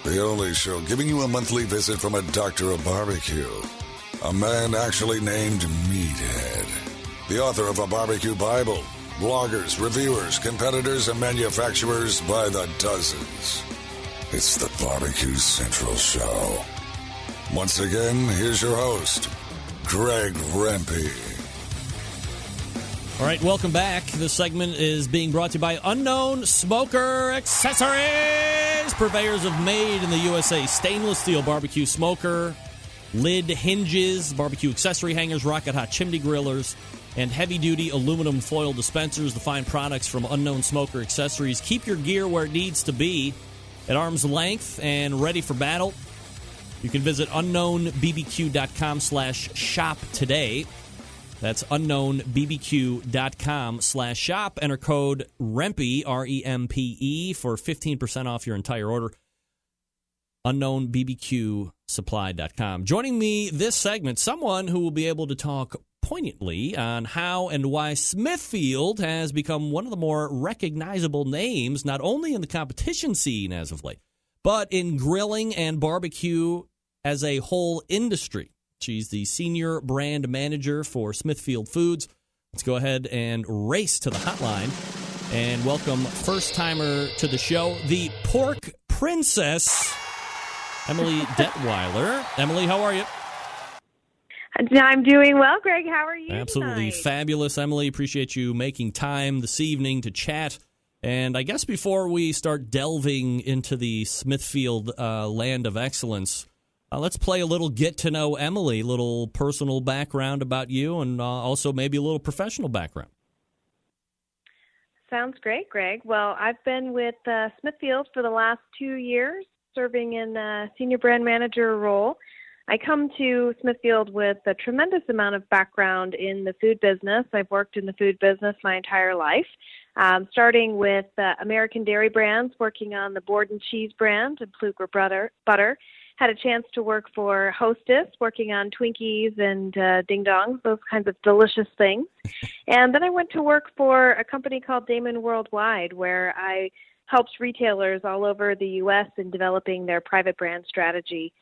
The only show giving you a monthly visit from a doctor of barbecue. A man actually named Meathead. The author of a barbecue Bible. Bloggers, reviewers, competitors, and manufacturers by the dozens. It's the Barbecue Central Show. Once again, here's your host, Greg Rempe. All right, welcome back. This segment is being brought to you by Unknown Smoker Accessories, purveyors of made in the USA stainless steel barbecue smoker, lid hinges, barbecue accessory hangers, rocket hot chimney grillers, and heavy-duty aluminum foil dispensers. The fine products from Unknown Smoker Accessories. Keep your gear where it needs to be, at arm's length and ready for battle. You can visit unknownbbq.com/shop today. That's unknownbbq.com/shop. Enter code REMPE, REMPE, for 15% off your entire order. Unknownbbqsupply.com. Joining me this segment, someone who will be able to talk poignantly on how and why Smithfield has become one of the more recognizable names, not only in the competition scene as of late, but in grilling and barbecue as a whole industry. She's the senior brand manager for Smithfield Foods. Let's go ahead and race to the hotline and welcome first-timer to the show, the Pork Princess, Emily Detwiler. Emily, how are you? I'm doing well, Greg. How are you Absolutely tonight? Fabulous, Emily. Appreciate you making time this evening to chat. And I guess before we start delving into the Smithfield land of excellence, let's play a little get to know Emily, little personal background about you, and also maybe a little professional background. Sounds great, Greg. Well, I've been with Smithfield for the last 2 years, serving in a senior brand manager role. I come to Smithfield with a tremendous amount of background in the food business. I've worked in the food business my entire life, starting with American Dairy Brands, working on the Board and Cheese brand and Pfluger butter. Had a chance to work for Hostess, working on Twinkies and Ding Dongs, those kinds of delicious things. And then I went to work for a company called Damon Worldwide, where I helped retailers all over the U.S. in developing their private brand strategy,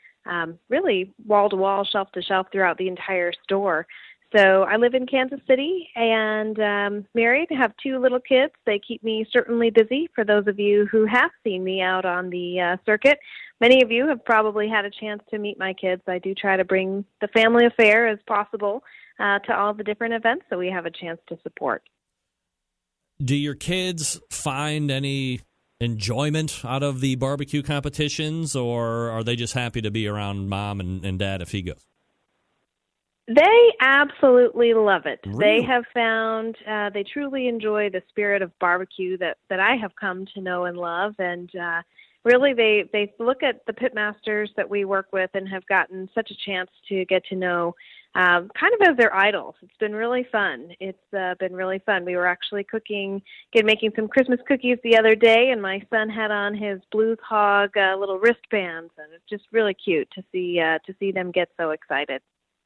really wall-to-wall, shelf-to-shelf throughout the entire store. So I live in Kansas City and married, have 2 little kids. They keep me certainly busy. For those of you who have seen me out on the circuit, many of you have probably had a chance to meet my kids. I do try to bring the family affair as possible to all the different events that we have a chance to support. Do your kids find any enjoyment out of the barbecue competitions, or are they just happy to be around mom and dad if he goes? They absolutely love it. Really? They have found they truly enjoy the spirit of barbecue that I have come to know and love. And really, they look at the pitmasters that we work with and have gotten such a chance to get to know kind of as their idols. It's been really fun. It's been really fun. We were actually making some Christmas cookies the other day, and my son had on his Blues Hog little wristbands, and it's just really cute to see them get so excited.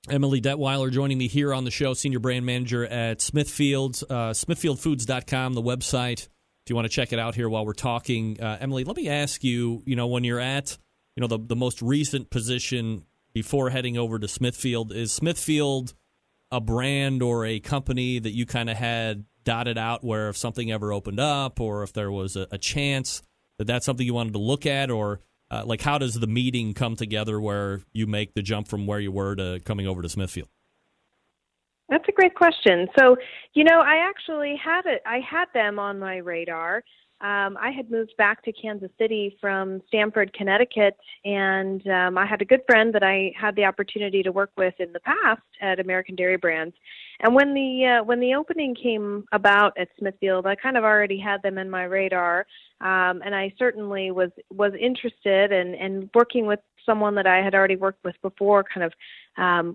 Emily Detwiler joining me here on the show, senior brand manager at Smithfield, smithfieldfoods.com, the website, if you want to check it out here while we're talking. Emily, let me ask you, when you're at, the most recent position before heading over to Smithfield, is Smithfield a brand or a company that you kind of had dotted out where if something ever opened up or if there was a chance that's something you wanted to look at, or like, how does the meeting come together where you make the jump from where you were to coming over to Smithfield? That's a great question. So, I actually I had them on my radar. I had moved back to Kansas City from Stamford, Connecticut, and I had a good friend that I had the opportunity to work with in the past at American Dairy Brands. And when the opening came about at Smithfield, I kind of already had them in my radar, and I certainly was interested, and working with someone that I had already worked with before kind of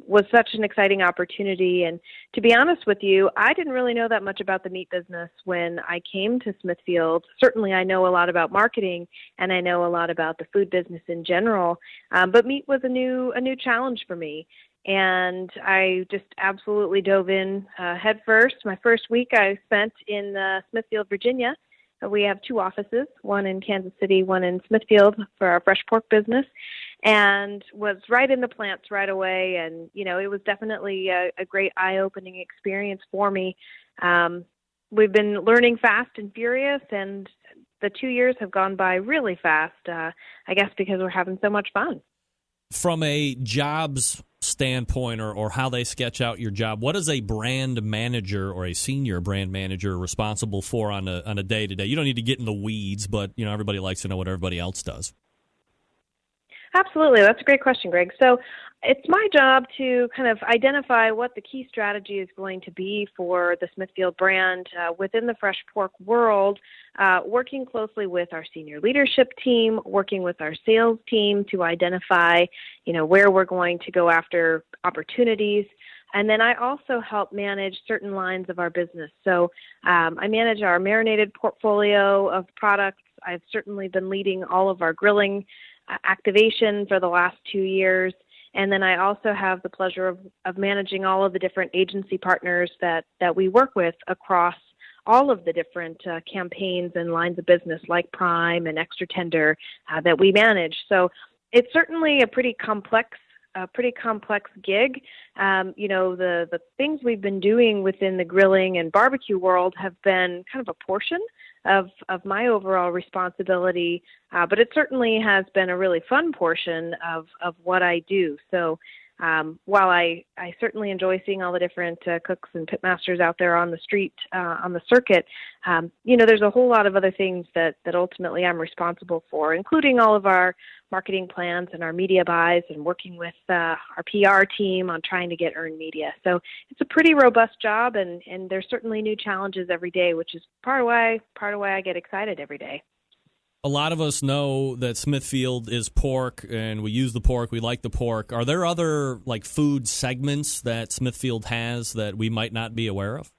was such an exciting opportunity. And to be honest with you, I didn't really know that much about the meat business when I came to Smithfield. Certainly I know a lot about marketing, and I know a lot about the food business in general, but meat was a new challenge for me. And I just absolutely dove in head first. My first week I spent in Smithfield, Virginia. We have 2 offices, one in Kansas City, one in Smithfield for our fresh pork business, and was right in the plants right away. And, it was definitely a great eye-opening experience for me. We've been learning fast and furious, and the 2 years have gone by really fast, I guess because we're having so much fun. From a jobs standpoint, or how they sketch out your job, what is a brand manager or a senior brand manager responsible for on a day-to-day? You don't need to get in the weeds, but everybody likes to know what everybody else does. Absolutely. That's a great question, Greg. So it's my job to kind of identify what the key strategy is going to be for the Smithfield brand within the fresh pork world, working closely with our senior leadership team, working with our sales team to identify, where we're going to go after opportunities. And then I also help manage certain lines of our business. So I manage our marinated portfolio of products. I've certainly been leading all of our grilling activation for the last 2 years. And then I also have the pleasure of managing all of the different agency partners that we work with across all of the different campaigns and lines of business like Prime and Extra Tender that we manage. So it's certainly a pretty complex gig. The things we've been doing within the grilling and barbecue world have been kind of a portion of my overall responsibility, but it certainly has been a really fun portion of what I do. So while I certainly enjoy seeing all the different cooks and pitmasters out there on the street, on the circuit, there's a whole lot of other things that ultimately I'm responsible for, including all of our marketing plans and our media buys and working with our PR team on trying to get earned media. So it's a pretty robust job, and there's certainly new challenges every day, which is part of why I get excited every day. A lot of us know that Smithfield is pork, and we use the pork. We like the pork. Are there other food segments that Smithfield has that we might not be aware of?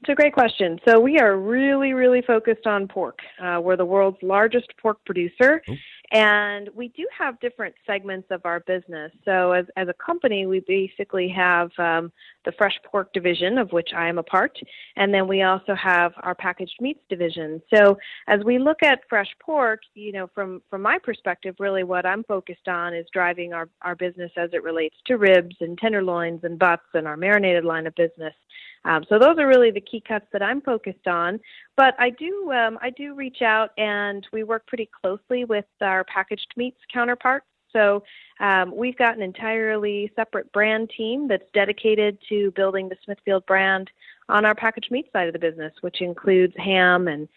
It's a great question. So we are really, really focused on pork. We're the world's largest pork producer, and we do have different segments of our business. So as a company, we basically have the fresh pork division, of which I am a part, and then we also have our packaged meats division. So as we look at fresh pork, from my perspective, really what I'm focused on is driving our business as it relates to ribs and tenderloins and butts and our marinated line of business. So those are really the key cuts that I'm focused on. But I do reach out, and we work pretty closely with our packaged meats counterparts. So we've got an entirely separate brand team that's dedicated to building the Smithfield brand on our packaged meat side of the business, which includes ham and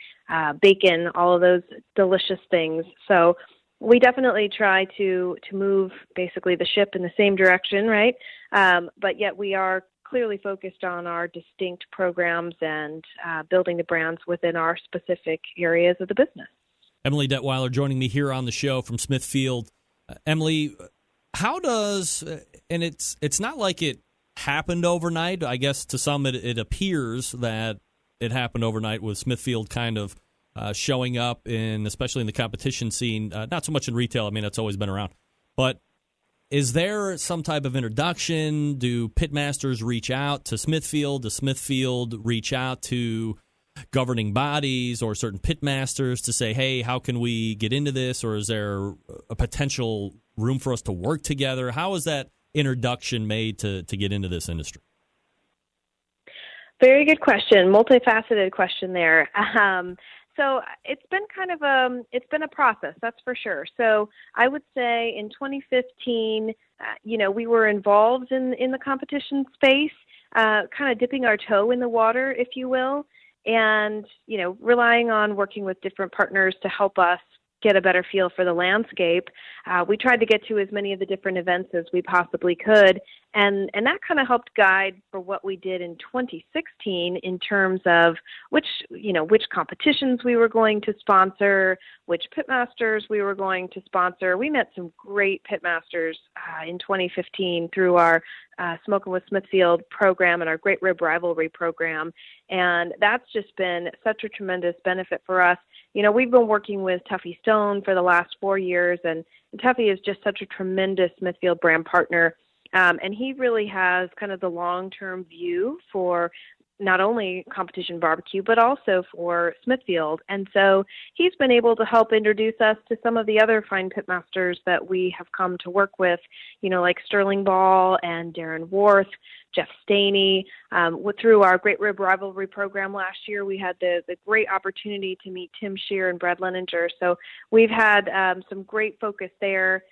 bacon, all of those delicious things. So we definitely try to move basically the ship in the same direction, right? But yet we are clearly focused on our distinct programs and building the brands within our specific areas of the business. Emily Detwiler joining me here on the show from Smithfield. Emily, how does, and it's not like it happened overnight. I guess to some it appears that it happened overnight with Smithfield kind of showing up especially in the competition scene, not so much in retail. I mean, that's always been around. But is there some type of introduction? Do pitmasters reach out to Smithfield? Does Smithfield reach out to governing bodies or certain pitmasters to say, hey, how can we get into this? Or is there a potential room for us to work together? How is that introduction made to get into this industry? Very good question. Multifaceted question there. So it's been kind of a process, that's for sure. So I would say in 2015, we were involved in the competition space, kind of dipping our toe in the water, if you will, and, relying on working with different partners to help us get a better feel for the landscape. We tried to get to as many of the different events as we possibly could, and that kind of helped guide for what we did in 2016 in terms of which competitions we were going to sponsor, which pitmasters we were going to sponsor. We met some great pitmasters in 2015 through our Smoking with Smithfield program and our Great Rib Rivalry program, and that's just been such a tremendous benefit for us. We've been working with Tuffy Stone for the last 4 years, and Tuffy is just such a tremendous Smithfield Brand partner. And he really has kind of the long-term view for not only competition barbecue, but also for Smithfield. And so he's been able to help introduce us to some of the other fine pitmasters that we have come to work with, like Sterling Ball and Darren Worth, Jeff Staney. Through our Great Rib Rivalry program last year, we had the great opportunity to meet Tim Shear and Brad Leninger. So we've had some great focus there.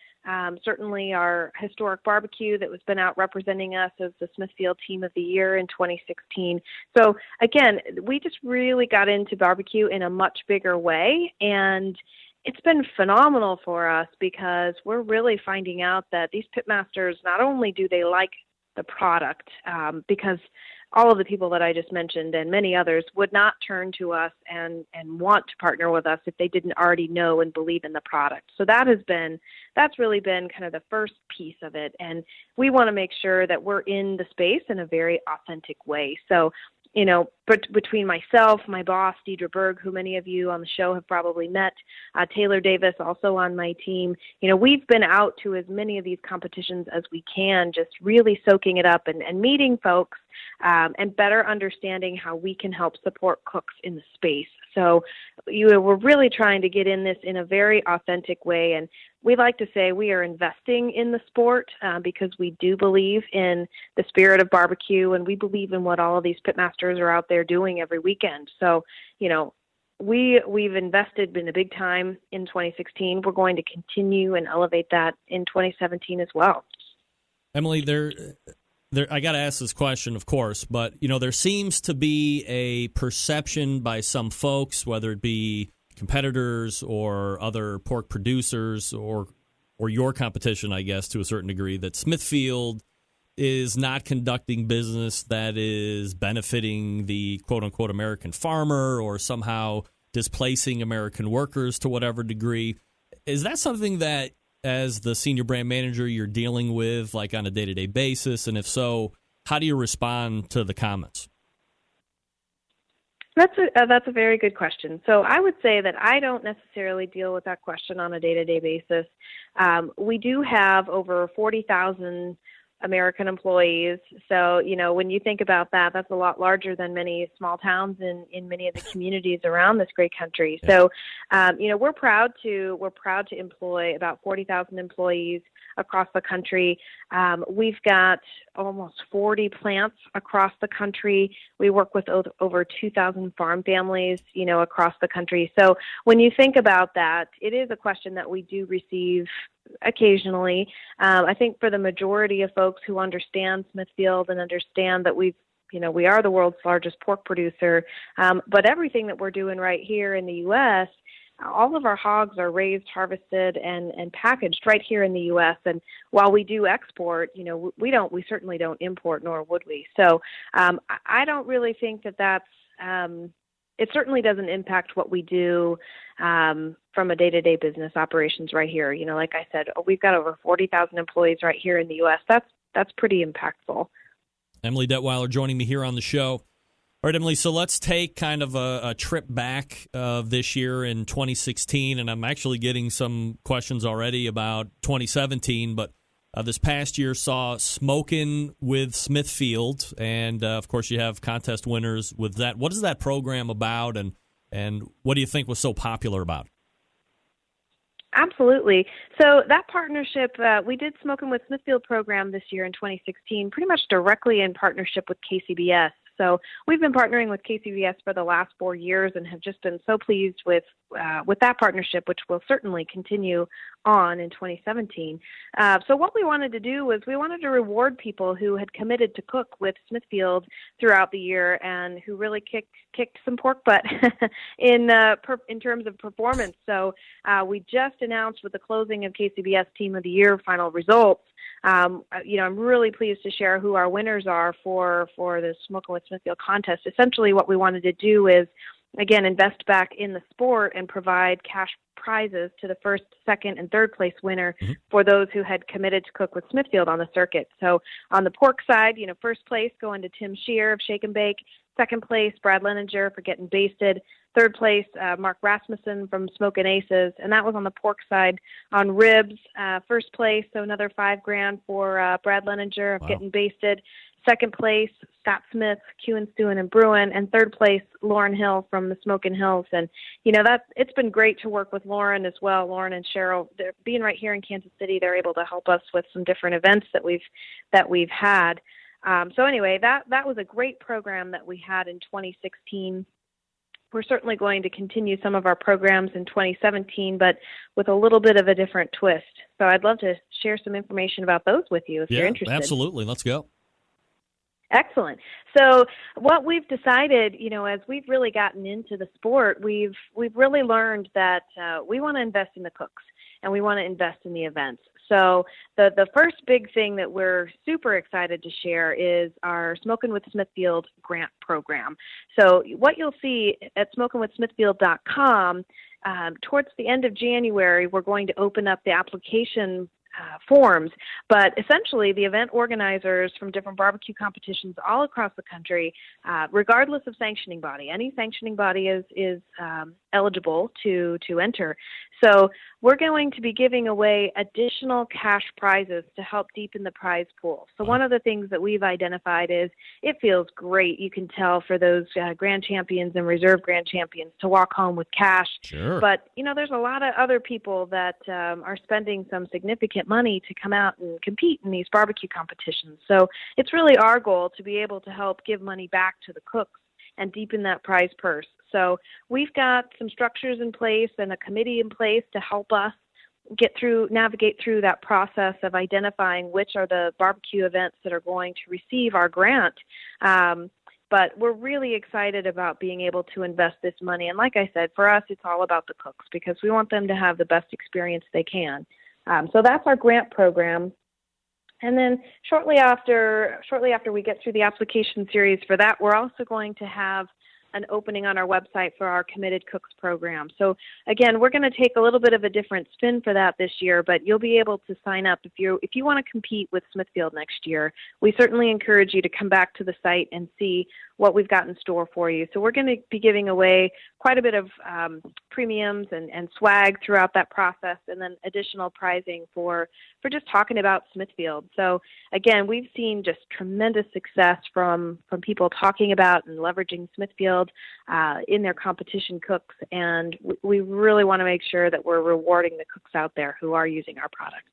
Certainly our historic barbecue that was been out representing us as the Smithfield Team of the Year in 2016. So again, we just really got into barbecue in a much bigger way, and it's been phenomenal for us because we're really finding out that these pitmasters, not only do they like the product, because all of the people that I just mentioned and many others would not turn to us and want to partner with us if they didn't already know and believe in the product. So that's really been kind of the first piece of it. And we want to make sure that we're in the space in a very authentic way. So, but between myself, my boss, Deidre Berg, who many of you on the show have probably met, Taylor Davis, also on my team, we've been out to as many of these competitions as we can, just really soaking it up and meeting folks and better understanding how we can help support cooks in the space. So we're really trying to get in this in a very authentic way. And we like to say we are investing in the sport because we do believe in the spirit of barbecue, and we believe in what all of these pitmasters are out there doing every weekend. So, we've invested in a big time in 2016. We're going to continue and elevate that in 2017 as well. Emily, I got to ask this question, of course, but, there seems to be a perception by some folks, whether it be competitors or other pork producers or your competition, I guess, to a certain degree, that Smithfield is not conducting business that is benefiting the quote-unquote American farmer or somehow displacing American workers to whatever degree. Is that something that, as the senior brand manager, you're dealing with like on a day-to-day basis? And if so, how do you respond to the comments? That's a very good question. So I would say that I don't necessarily deal with that question on a day-to-day basis. We do have over 40,000 American employees. So, when you think about that, that's a lot larger than many small towns in many of the communities around this great country. So, we're proud to employ about 40,000 employees across the country. We've got almost 40 plants across the country. We work with over 2,000 farm families, across the country. So when you think about that, it is a question that we do receive occasionally. I think for the majority of folks who understand Smithfield and understand that we are the world's largest pork producer, but everything that we're doing right here in the U.S., all of our hogs are raised, harvested, and packaged right here in the U.S. And while we do export, we certainly don't import, nor would we. So I don't really think that's it certainly doesn't impact what we do from a day-to-day business operations right here. Like I said, we've got over 40,000 employees right here in the U.S. That's pretty impactful. Emily Detwiler joining me here on the show. All right, Emily, so let's take kind of a trip back of this year in 2016, and I'm actually getting some questions already about 2017, but this past year saw Smoking with Smithfield, and, of course, you have contest winners with that. What is that program about, and what do you think was so popular about it? Absolutely. So that partnership, we did Smoking with Smithfield program this year in 2016, pretty much directly in partnership with KCBS. So we've been partnering with KCBS for the last 4 years and have just been so pleased with that partnership, which will certainly continue on in 2017. So what we wanted to do was we wanted to reward people who had committed to cook with Smithfield throughout the year and who really kicked some pork butt in terms of performance. So we just announced with the closing of KCBS Team of the Year final results. I'm really pleased to share who our winners are for the Smoking with Smithfield contest. Essentially, what we wanted to do is, again, invest back in the sport and provide cash prizes to the first, second, and third place winner for those who had committed to cook with Smithfield on the circuit. So on the pork side, first place going to Tim Shear of Shake and Bake. Second place, Brad Leninger for Getting Basted. Third place, Mark Rasmussen from Smokin' Aces, and that was on the pork side. On ribs, first place, so another $5,000 for Brad Leninger of Getting Basted. Second place, Scott Smith, Qing Stewing and Brewing, and third place, Lauren Hill from the Smokin' Hills. And it's been great to work with Lauren as well. Lauren and Cheryl, they're being right here in Kansas City, they're able to help us with some different events that we've had. So anyway, that was a great program that we had in 2016. We're certainly going to continue some of our programs in 2017, but with a little bit of a different twist. So I'd love to share some information about those with you if you're interested. Absolutely. Let's go. Excellent. So what we've decided, as we've really gotten into the sport, we've really learned that we want to invest in the cooks and we want to invest in the events. So the first big thing that we're super excited to share is our Smokin' with Smithfield grant program. So what you'll see at smokinwithsmithfield.com, towards the end of January, we're going to open up the application forms, but essentially the event organizers from different barbecue competitions all across the country, regardless of sanctioning body, any sanctioning body is eligible to enter. So we're going to be giving away additional cash prizes to help deepen the prize pool. So one of the things that we've identified is it feels great, you can tell, for those grand champions and reserve grand champions to walk home with cash. Sure. But, there's a lot of other people that are spending some significant money to come out and compete in these barbecue competitions. So it's really our goal to be able to help give money back to the cooks and deepen that prize purse. So we've got some structures in place and a committee in place to help us navigate through that process of identifying which are the barbecue events that are going to receive our grant. But we're really excited about being able to invest this money. And like I said, for us, it's all about the cooks because we want them to have the best experience they can. So that's our grant program. And then shortly after we get through the application series for that, we're also going to have an opening on our website for our Committed Cooks program. So again, we're going to take a little bit of a different spin for that this year, but you'll be able to sign up if you want to compete with Smithfield next year. We certainly encourage you to come back to the site and see what we've got in store for you. So we're going to be giving away quite a bit of premiums and swag throughout that process, and then additional prizing for just talking about Smithfield. So again, we've seen just tremendous success from people talking about and leveraging Smithfield in their competition cooks, and we really want to make sure that we're rewarding the cooks out there who are using our product.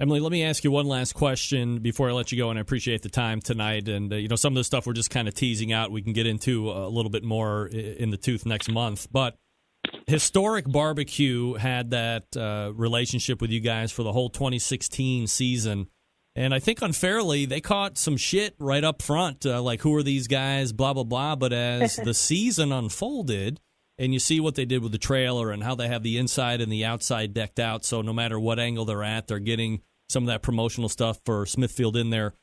Emily, let me ask you one last question before I let you go, and I appreciate the time tonight. And, some of the stuff we're just kind of teasing out, we can get into a little bit more in the tooth next month. But Historic Barbecue had that relationship with you guys for the whole 2016 season. And I think unfairly, they caught some shit right up front, like, who are these guys, blah, blah, blah. But as the season unfolded, and you see what they did with the trailer and how they have the inside and the outside decked out, so no matter what angle they're at, they're getting some of that promotional stuff for Smithfield in there.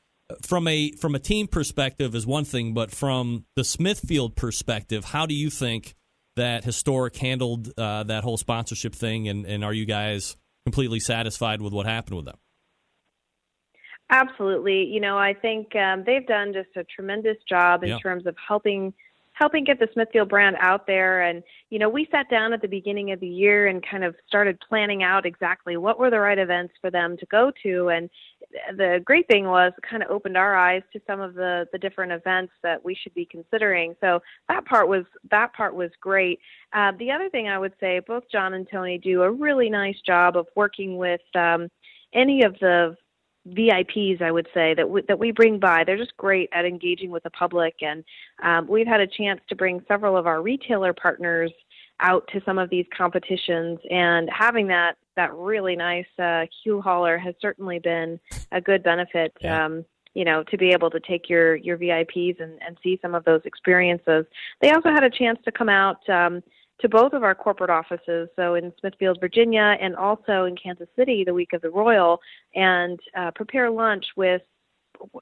From a team perspective is one thing, but from the Smithfield perspective, how do you think that Historic handled that whole sponsorship thing, and are you guys completely satisfied with what happened with them? Absolutely. I think they've done just a tremendous job in terms of helping get the Smithfield brand out there. And, we sat down at the beginning of the year and kind of started planning out exactly what were the right events for them to go to. And the great thing was it kind of opened our eyes to some of the different events that we should be considering. So that part was great. The other thing I would say, both John and Tony do a really nice job of working with any of the VIPs, I would say, that we bring by. They're just great at engaging with the public, and we've had a chance to bring several of our retailer partners out to some of these competitions, and having that really nice cue hauler has certainly been a good benefit. To be able to take your VIPs and see some of those experiences. They also had a chance to come out to both of our corporate offices, so in Smithfield, Virginia, and also in Kansas City the week of the Royal, and prepare lunch for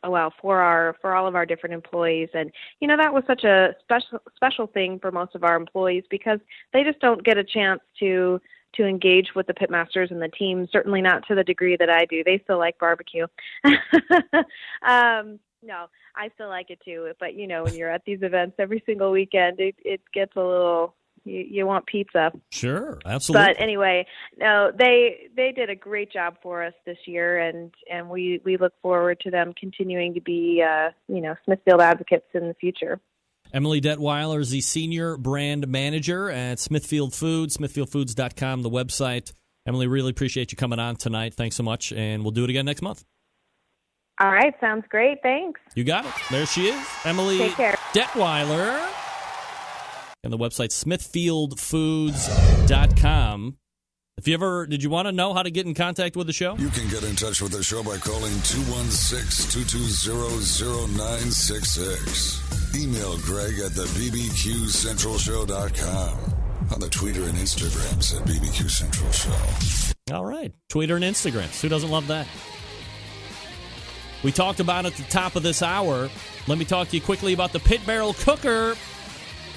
all of our different employees. And that was such a special thing for most of our employees, because they just don't get a chance to engage with the pitmasters and the team, certainly not to the degree that I do. They still like barbecue. No, I still like it too. But, when you're at these events every single weekend, it gets a little, you want pizza. Sure, absolutely. But anyway, no, they did a great job for us this year, and we look forward to them continuing to be, Smithfield advocates in the future. Emily Detwiler is the Senior Brand Manager at Smithfield Foods, smithfieldfoods.com, the website. Emily, really appreciate you coming on tonight. Thanks so much, and we'll do it again next month. All right, sounds great. Thanks. You got it. There she is, Emily Detwiler. And the website, smithfieldfoods.com. Did you want to know how to get in contact with the show? You can get in touch with the show by calling 216-220-0966. Email Greg at the BBQCentralShow.com. On the Twitter and Instagrams at BBQ Central Show. All right. Twitter and Instagrams. Who doesn't love that? We talked about at the top of this hour. Let me talk to you quickly about the Pit Barrel Cooker.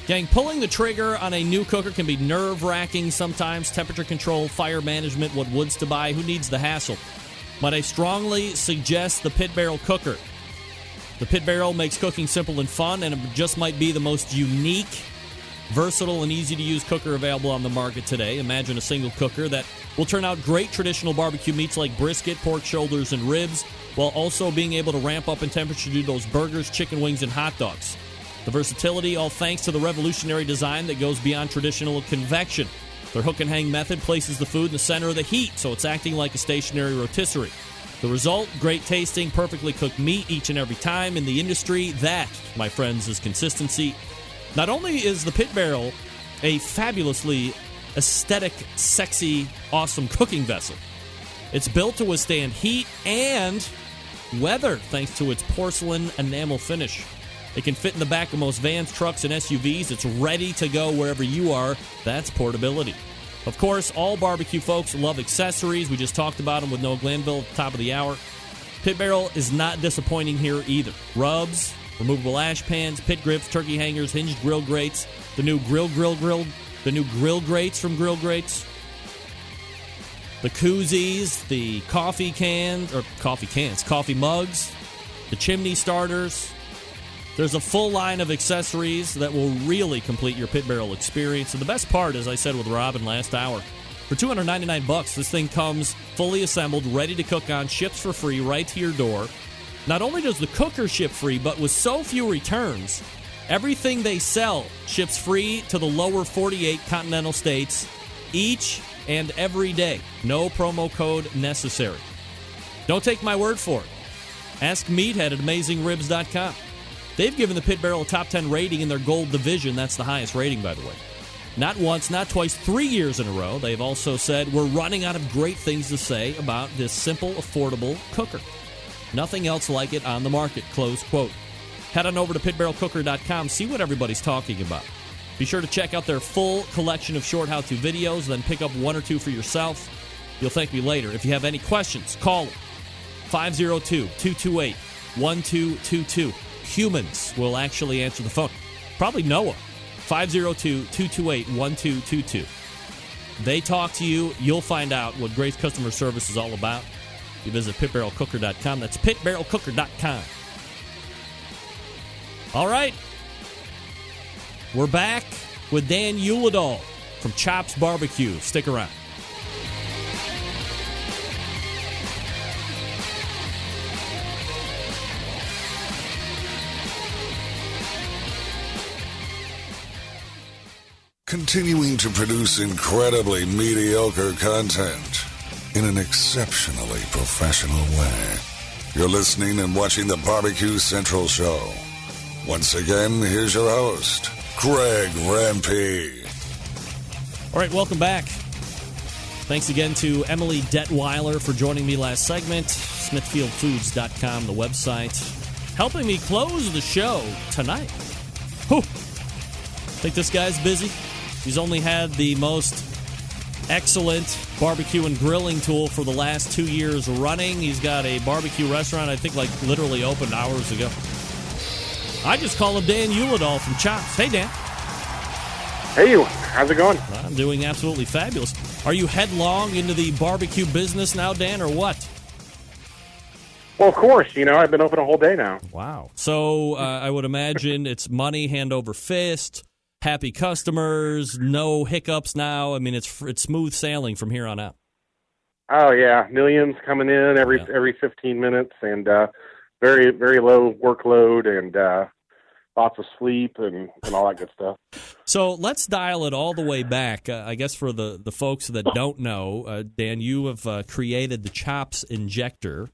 Gang, pulling the trigger on a new cooker can be nerve-wracking sometimes. Temperature control, fire management, what woods to buy. Who needs the hassle? But I strongly suggest the Pit Barrel Cooker. The Pit Barrel makes cooking simple and fun, and it just might be the most unique, versatile, and easy-to-use cooker available on the market today. Imagine a single cooker that will turn out great traditional barbecue meats like brisket, pork shoulders, and ribs, while also being able to ramp up in temperature to do those burgers, chicken wings, and hot dogs. The versatility, all thanks to the revolutionary design that goes beyond traditional convection. Their hook-and-hang method places the food in the center of the heat, so it's acting like a stationary rotisserie. The result, great tasting, perfectly cooked meat each and every time. In the industry, that, my friends, is consistency. Not only is the Pit Barrel a fabulously aesthetic, sexy, awesome cooking vessel, it's built to withstand heat and weather thanks to its porcelain enamel finish. It can fit in the back of most vans, trucks, and SUVs. It's ready to go wherever you are. That's portability. Of course, all barbecue folks love accessories. We just talked about them with Noah Glanville at the top of the hour. Pit Barrel is not disappointing here either. Rubs, removable ash pans, pit grips, turkey hangers, hinged grill grates, the new grill grates from Grill Grates, the koozies, the coffee mugs, the chimney starters. There's a full line of accessories that will really complete your Pit Barrel experience. And the best part, as I said with Robin last hour, for $299, this thing comes fully assembled, ready to cook on, ships for free right to your door. Not only does the cooker ship free, but with so few returns, everything they sell ships free to the lower 48 continental states each and every day. No promo code necessary. Don't take my word for it. Ask Meathead at AmazingRibs.com. They've given the Pit Barrel a top 10 rating in their gold division. That's the highest rating, by the way. Not once, not twice, 3 years in a row. They've also said, we're running out of great things to say about this simple, affordable cooker. Nothing else like it on the market, close quote. Head on over to pitbarrelcooker.com, see what everybody's talking about. Be sure to check out their full collection of short how-to videos, then pick up one or two for yourself. You'll thank me later. If you have any questions, call them. 502-228-1222. Humans will actually answer the phone. Probably Noah. 502-228-1222. They talk to you. You'll find out what great customer service is all about. You visit pitbarrelcooker.com. That's pitbarrelcooker.com. All right. We're back with Dan Ulledahl from Chops Barbecue. Stick around. Continuing to produce incredibly mediocre content in an exceptionally professional way. You're listening and watching the Barbecue Central Show. Once again, here's your host, Greg Rempe. All right, welcome back. Thanks again to Emily Detwiler for joining me last segment. SmithfieldFoods.com, the website. Helping me close the show tonight. Whew. Think this guy's busy? He's only had the most excellent barbecue and grilling tool for the last 2 years running. He's got a barbecue restaurant, I think, like literally opened hours ago. I just call him Dan Ulledahl from Chops. Hey, Dan. Hey, how's it going? I'm doing absolutely fabulous. Are you headlong into the barbecue business now, Dan, or what? Well, of course. I've been open a whole day now. Wow. So I would imagine it's money hand over fist. Happy customers, no hiccups now. I mean, it's smooth sailing from here on out. Oh yeah, millions coming in every 15 minutes, and very very low workload, and lots of sleep and all that good stuff. So let's dial it all the way back. I guess for the folks that don't know, Dan, you have created the Chops injector.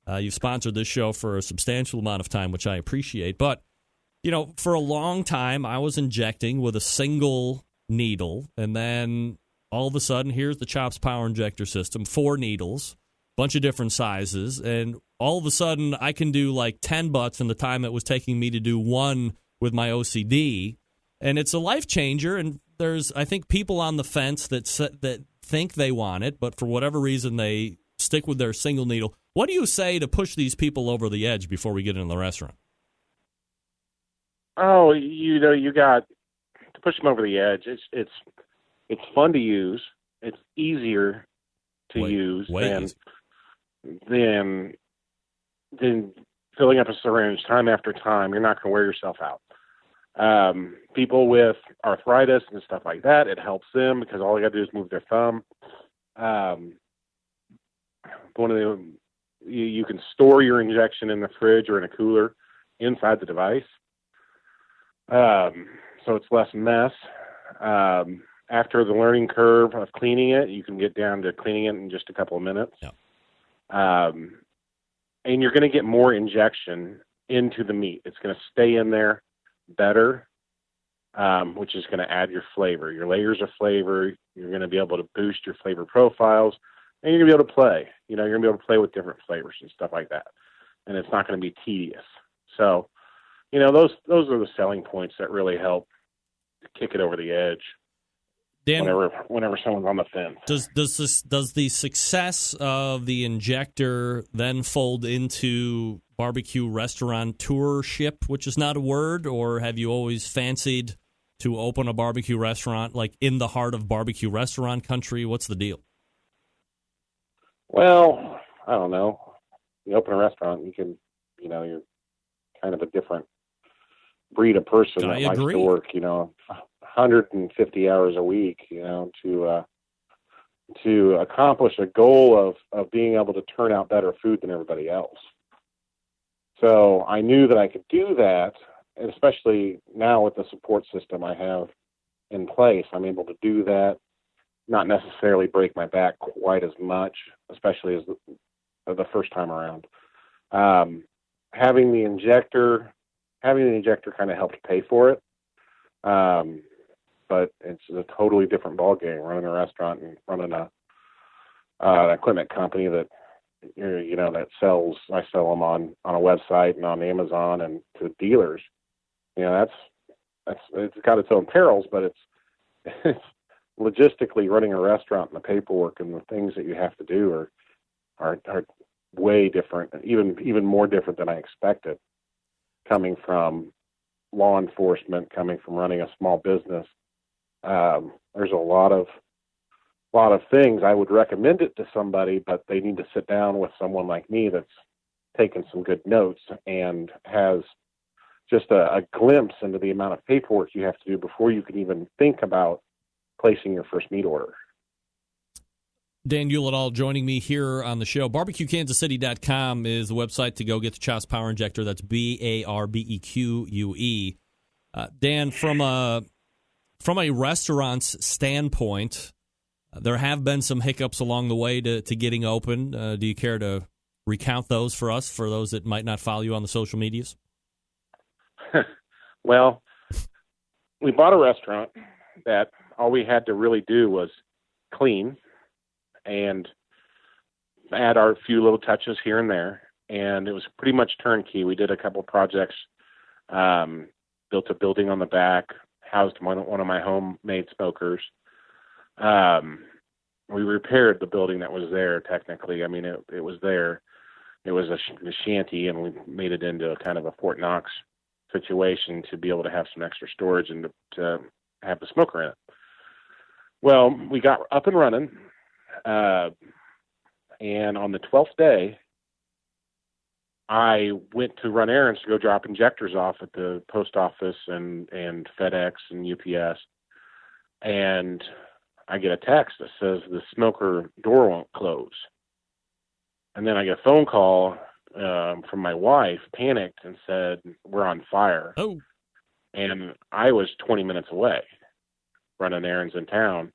You've sponsored this show for a substantial amount of time, which I appreciate, but for a long time, I was injecting with a single needle, and then all of a sudden, here's the Chops Power Injector System, 4 needles, bunch of different sizes, and all of a sudden, I can do like 10 butts in the time it was taking me to do 1 with my OCD, and it's a life changer, and there's, I think, people on the fence that think they want it, but for whatever reason, they stick with their single needle. What do you say to push these people over the edge before we get into the restaurant? Oh, you got to push them over the edge. It's fun to use. It's easier to use than filling up a syringe time after time. You're not going to wear yourself out. People with arthritis and stuff like that, it helps them because all they got to do is move their thumb. You can store your injection in the fridge or in a cooler inside the device. So it's less mess. After the learning curve of cleaning it, you can get down to cleaning it in just a couple of minutes. Yep. And you're going to get more injection into the meat. It's going to stay in there better, which is going to add your flavor, your layers of flavor. You're going to be able to boost your flavor profiles, and you're going to be able to play. You're going to be able to play with different flavors and stuff like that. And it's not going to be tedious. So, those are the selling points that really help kick it over the edge. Dan, whenever someone's on the fence. Does the success of the injector then fold into barbecue restaurateurship, which is not a word, or have you always fancied to open a barbecue restaurant like in the heart of barbecue restaurant country? What's the deal? Well, I don't know. You open a restaurant, you're kind of a different breed of person that likes to work, 150 hours a week, to accomplish a goal of being able to turn out better food than everybody else. So I knew that I could do that, and especially now with the support system I have in place, I'm able to do that, not necessarily break my back quite as much, especially as the first time around. Having the injector kind of helped pay for it. But it's a totally different ballgame running a restaurant and running an equipment company that, that I sell them on a website and on Amazon and to dealers. It's got its own perils, but it's logistically running a restaurant and the paperwork and the things that you have to do are way different, even more different than I expected. Coming from law enforcement, coming from running a small business, there's a lot of things. I would recommend it to somebody, but they need to sit down with someone like me that's taken some good notes and has just a glimpse into the amount of paperwork you have to do before you can even think about placing your first meat order. Dan Ulledahl joining me here on the show. BarbecueKansasCity.com is the website to go get the Chops Power Injector. That's BARBEQUE. Dan, from a restaurant's standpoint, there have been some hiccups along the way to getting open. Do you care to recount those for us, for those that might not follow you on the social medias? Well, we bought a restaurant that all we had to really do was clean and add our few little touches here and there. And it was pretty much turnkey. We did a couple projects, built a building on the back, housed one of my homemade smokers. We repaired the building that was there, technically. I mean, it was there. It was a shanty, and we made it into a kind of a Fort Knox situation to be able to have some extra storage and to have the smoker in it. Well, we got up and running, and on the 12th day, I went to run errands to go drop injectors off at the post office and FedEx and UPS, and I get a text that says the smoker door won't close. And then I get a phone call from my wife, panicked, and said, we're on fire. Oh. And I was 20 minutes away running errands in town.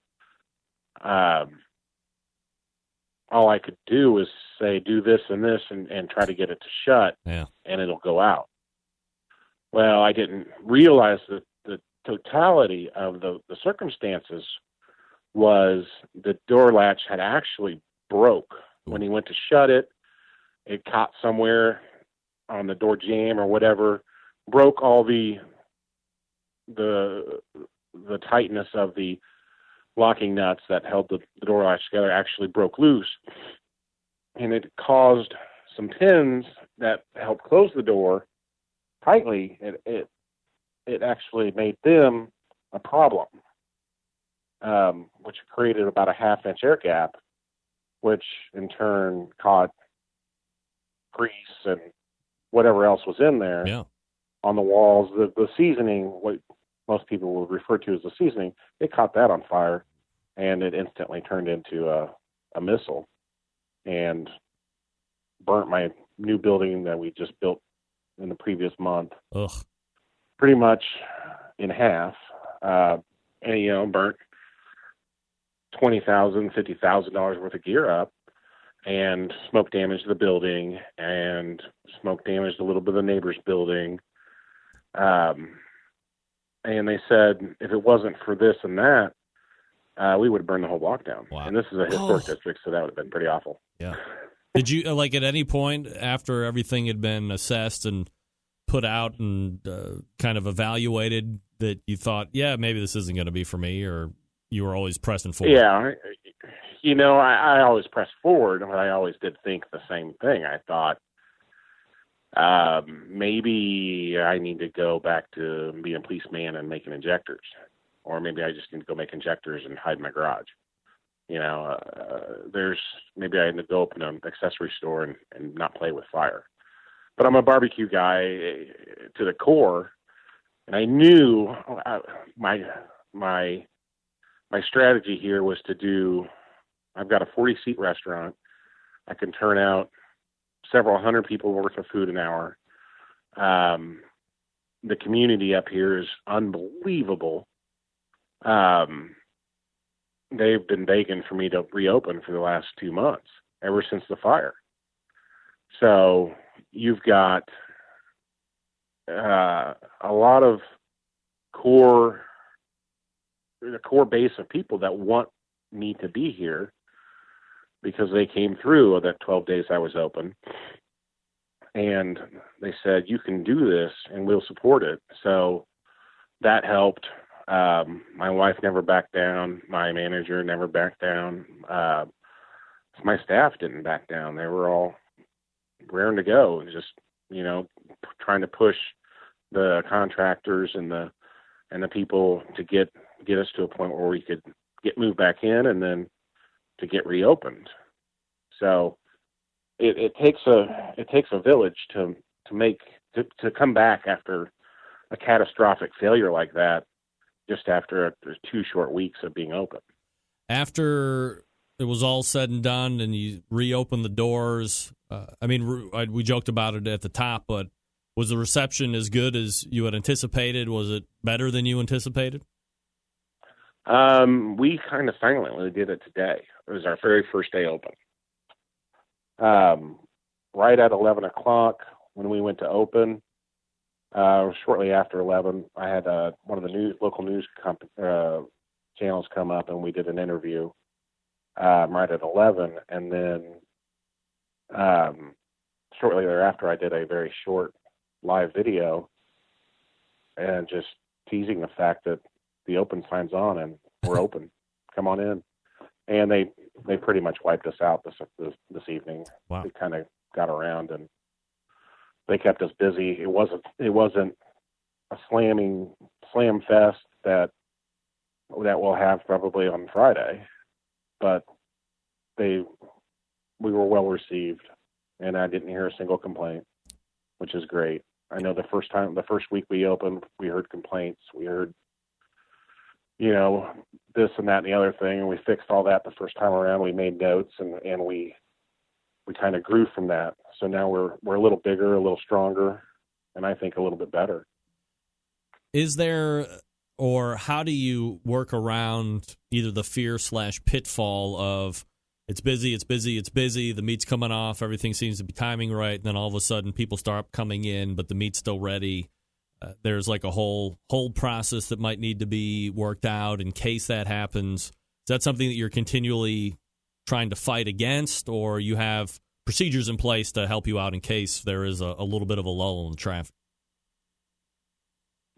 All I could do was say, do this and this, and try to get it to shut, and it'll go out. Well, I didn't realize that the totality of the circumstances was the door latch had actually broke. When he went to shut it, it caught somewhere on the door jamb or whatever, broke all the tightness of the locking nuts that held the door latch together, actually broke loose, and it caused some pins that helped close the door tightly. It actually made them a problem, which created about a half-inch air gap, which in turn caught grease and whatever else was in there on the walls. The seasoning, what most people will refer to as the seasoning, it caught that on fire, and it instantly turned into a missile and burnt my new building that we just built in the previous month. Ugh. Pretty much in half, and burnt $20,000, $50,000 worth of gear up, and smoke damaged the building, and smoke damaged a little bit of the neighbor's building. And they said if it wasn't for this and that, we would have burned the whole block down. Wow. And this is a historic district, so that would have been pretty awful. Yeah. Did you, like, at any point after everything had been assessed and put out and kind of evaluated that you thought, yeah, maybe this isn't going to be for me, or you were always pressing forward? Yeah. I always pressed forward, but I always did think the same thing. I thought, maybe I need to go back to being a policeman and making injectors, or maybe I just need to go make injectors and hide in my garage. Maybe I need to go open an accessory store and not play with fire. But I'm a barbecue guy to the core, and I knew my strategy here was to do. I've got a 40-seat restaurant. I can turn out several hundred people worth of food an hour. The community up here is unbelievable. They've been begging for me to reopen for the last 2 months, ever since the fire. So you've got a lot of the core base of people that want me to be here because they came through that 12 days I was open, and they said, you can do this and we'll support it. So that helped. My wife never backed down. My manager never backed down. My staff didn't back down. They were all raring to go, just, trying to push the contractors and the people to get us to a point where we could get moved back in and then to get reopened. So it takes a village to come back after a catastrophic failure like that, just after 2 short weeks of being open. After it was all said and done and you reopened the doors, we joked about it at the top, but was the reception as good as you had anticipated? Was it better than you anticipated? We kind of silently did it today. It was our very first day open. right at 11 o'clock when we went to open. Shortly after 11, I had one of the local news channels come up, and we did an interview right at 11. And then shortly thereafter, I did a very short live video and just teasing the fact that the open sign's on and we're open. Come on in. And they pretty much wiped us out this evening. Wow. We kind of got around, and they kept us busy. It wasn't a slam fest that we'll have probably on Friday, but we were well received, and I didn't hear a single complaint, which is great. I know the first week we opened, we heard complaints. We heard, this and that and the other thing, and we fixed all that the first time around. We made notes, and we kind of grew from that. So now we're a little bigger, a little stronger, and I think a little bit better. Is there, or how do you work around either the fear/pitfall of it's busy, the meat's coming off, everything seems to be timing right, and then all of a sudden people start coming in, but the meat's still ready. There's like a whole process that might need to be worked out in case that happens. Is that something that you're continually trying to fight against, or you have procedures in place to help you out in case there is a little bit of a lull in traffic?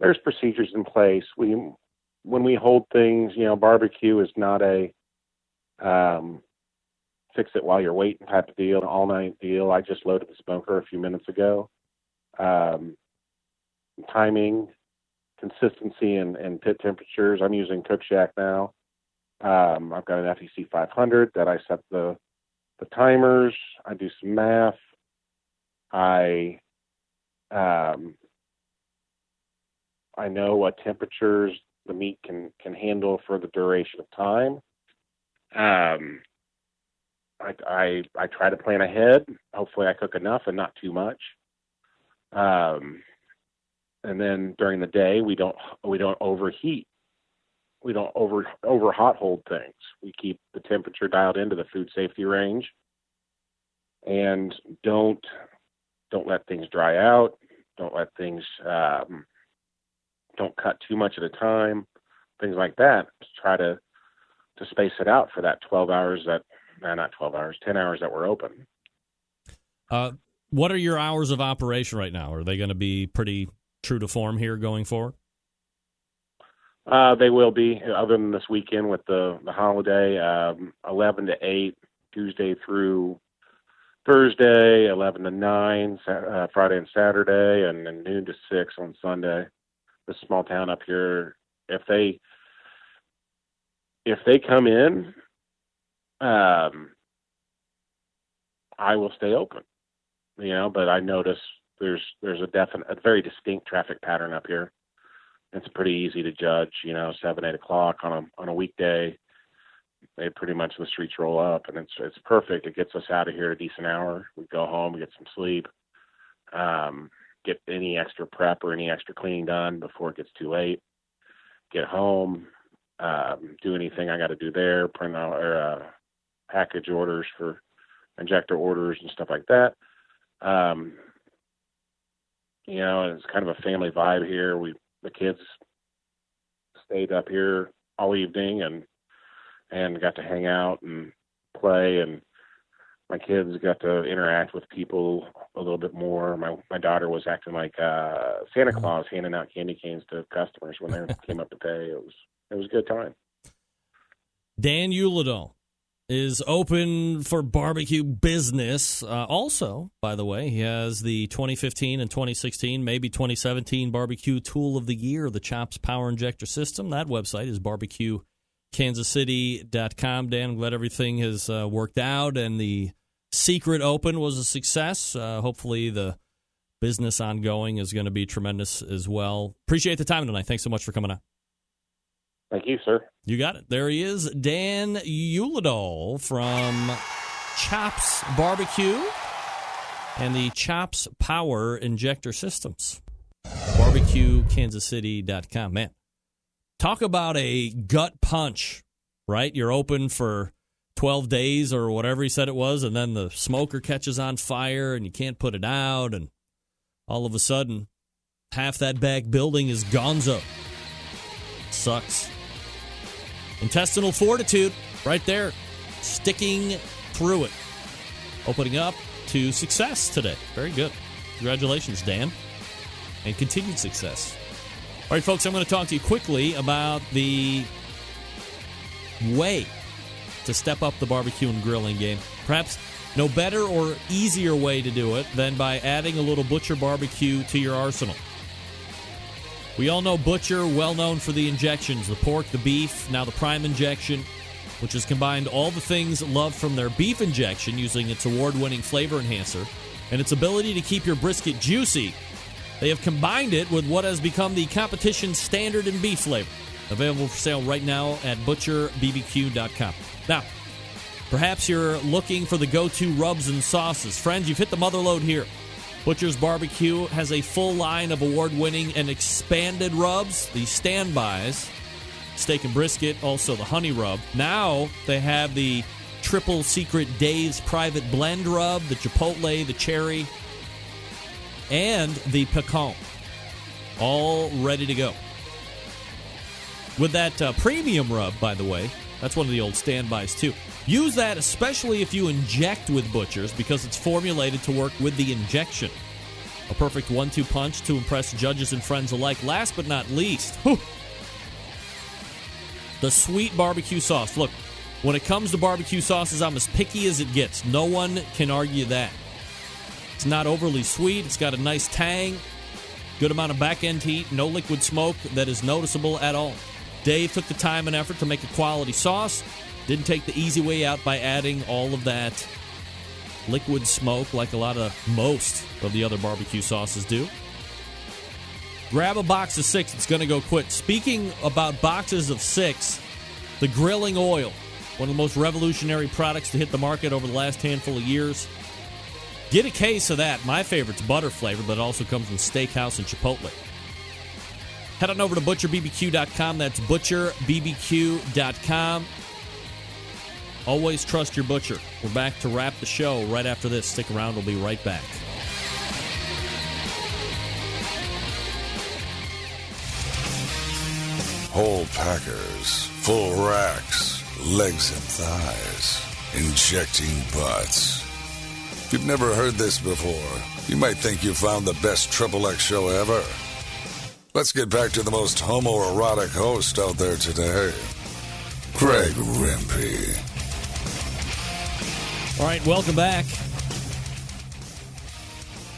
There's procedures in place. When we hold things, barbecue is not a fix it while you're waiting type of deal, all night deal. I just loaded the smoker a few minutes ago. Timing, consistency, and pit temperatures. I'm using Cook Shack now. I've got an FEC 500 that I set the timers. I do some math. I know what temperatures the meat can handle for the duration of time. I try to plan ahead. Hopefully I cook enough and not too much. And then during the day, we don't overheat. We don't over hot hold things. We keep the temperature dialed into the food safety range, and don't let things dry out. Don't let things don't cut too much at a time. Things like that. Just try to space it out for that 12 hours not 12 hours, 10 hours that we're open. What are your hours of operation right now? Are they going to be pretty true to form here going forward? They will be, other than this weekend with the holiday, 11 to 8, Tuesday through Thursday, 11 to 9, Friday and Saturday, and then noon to 6 on Sunday. This small town up here, if they come in, I will stay open, but I notice there's a very distinct traffic pattern up here. It's pretty easy to judge, 7, 8 o'clock on a weekday. They pretty much, the streets roll up, and it's perfect. It gets us out of here at a decent hour. We go home, we get some sleep, get any extra prep or any extra cleaning done before it gets too late. Get home, do anything I got to do there, print out or package orders for injector orders and stuff like that. It's kind of a family vibe here. The kids stayed up here all evening and got to hang out and play, and my kids got to interact with people a little bit more. My daughter was acting like Santa Claus, handing out candy canes to customers when they came up to pay. It was a good time. Dan Ulledahl is open for barbecue business. Also, by the way, he has the 2015 and 2016, maybe 2017 Barbecue Tool of the Year, the Chops Power Injector System. That website is BBQKansasCity.com. Dan, I'm glad everything has worked out and the secret open was a success. Hopefully the business ongoing is going to be tremendous as well. Appreciate the time tonight. Thanks so much for coming on. Thank you, sir. You got it. There he is, Dan Ulledahl from Chops Barbecue and the Chops Power Injector Systems. BBQKansasCity.com. Man, talk about a gut punch, right? You're open for 12 days or whatever he said it was, and then the smoker catches on fire and you can't put it out, and all of a sudden, half that back building is gonzo. Sucks. Intestinal fortitude, right there, sticking through it. Opening up to success today. Very good. Congratulations, Dan. And continued success. All right, folks, I'm going to talk to you quickly about the way to step up the barbecue and grilling game. Perhaps no better or easier way to do it than by adding a little Butcher barbecue to your arsenal. We all know Butcher, well known for the injections, the pork, the beef, now the prime injection, which has combined all the things loved from their beef injection using its award-winning flavor enhancer and its ability to keep your brisket juicy. They have combined it with what has become the competition standard in beef flavor. Available for sale right now at butcherbbq.com. Now, perhaps you're looking for the go-to rubs and sauces. Friends, you've hit the mother lode here. Butcher's Barbecue has a full line of award-winning and expanded rubs, the standbys, steak and brisket, also the honey rub. Now they have the triple secret Dave's private blend rub, the chipotle, the cherry, and the pecan. All ready to go. With that premium rub, by the way, that's one of the old standbys too. Use that especially if you inject with Butcher's because it's formulated to work with the injection. A perfect 1-2 punch to impress judges and friends alike. Last but not least, the sweet barbecue sauce. Look, when it comes to barbecue sauces, I'm as picky as it gets. No one can argue that. It's not overly sweet. It's got a nice tang, good amount of back-end heat, no liquid smoke that is noticeable at all. Dave took the time and effort to make a quality sauce. Didn't take the easy way out by adding all of that liquid smoke like most of the other barbecue sauces do. Grab a box of 6. It's going to go quick. Speaking about boxes of 6, the grilling oil, one of the most revolutionary products to hit the market over the last handful of years. Get a case of that. My favorite's butter flavor, but it also comes in steakhouse and chipotle. Head on over to butcherbbq.com. That's butcherbbq.com. Always trust your butcher. We're back to wrap the show right after this. Stick around. We'll be right back. Whole packers, full racks, legs and thighs, injecting butts. If you've never heard this before, you might think you found the best XXX show ever. Let's get back to the most homoerotic host out there today, Greg Rempe. All right, welcome back.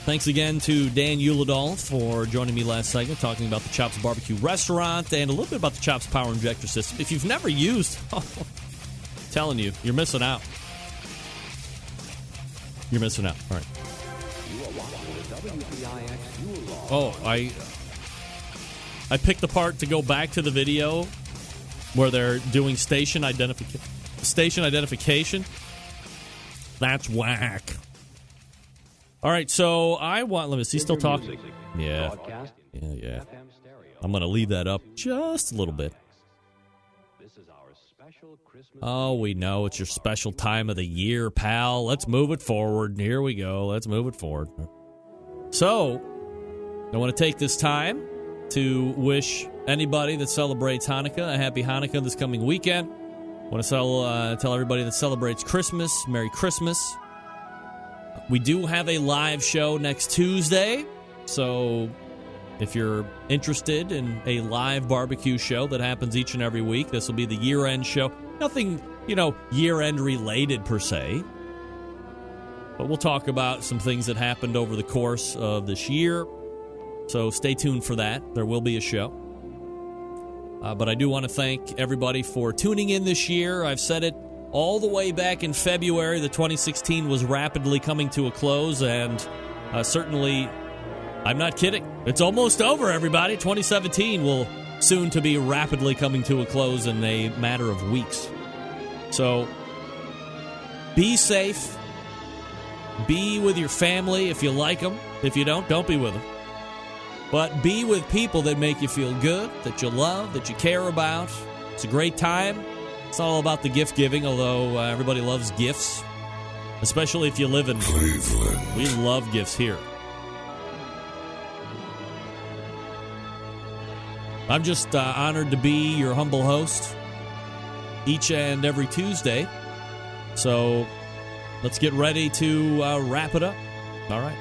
Thanks again to Dan Ulledahl for joining me last segment, talking about the Chops Barbecue Restaurant and a little bit about the Chops Power Injector System. If you've never used, telling you, you're missing out. You're missing out. All right. Oh, I picked apart to go back to the video where they're doing station identification. That's whack. All right, so let me see, still talking? Yeah. I'm going to leave that up just a little bit. Oh, we know it's your special time of the year, pal. Let's move it forward. Here we go. Let's move it forward. So, I want to take this time to wish anybody that celebrates Hanukkah a happy Hanukkah this coming weekend. I want to tell everybody that celebrates Christmas, Merry Christmas. We do have a live show next Tuesday, so if you're interested in a live barbecue show that happens each and every week, this will be the year-end show. Nothing, year-end related per se, but we'll talk about some things that happened over the course of this year, so stay tuned for that. There will be a show. But I do want to thank everybody for tuning in this year. I've said it all the way back in February that 2016 was rapidly coming to a close, and certainly, I'm not kidding. It's almost over, everybody. 2017 will soon to be rapidly coming to a close in a matter of weeks. So, be safe. Be with your family if you like them. If you don't be with them. But be with people that make you feel good, that you love, that you care about. It's a great time. It's all about the gift giving, although everybody loves gifts, especially if you live in Cleveland. We love gifts here. I'm just honored to be your humble host each and every Tuesday. So let's get ready to wrap it up. All right.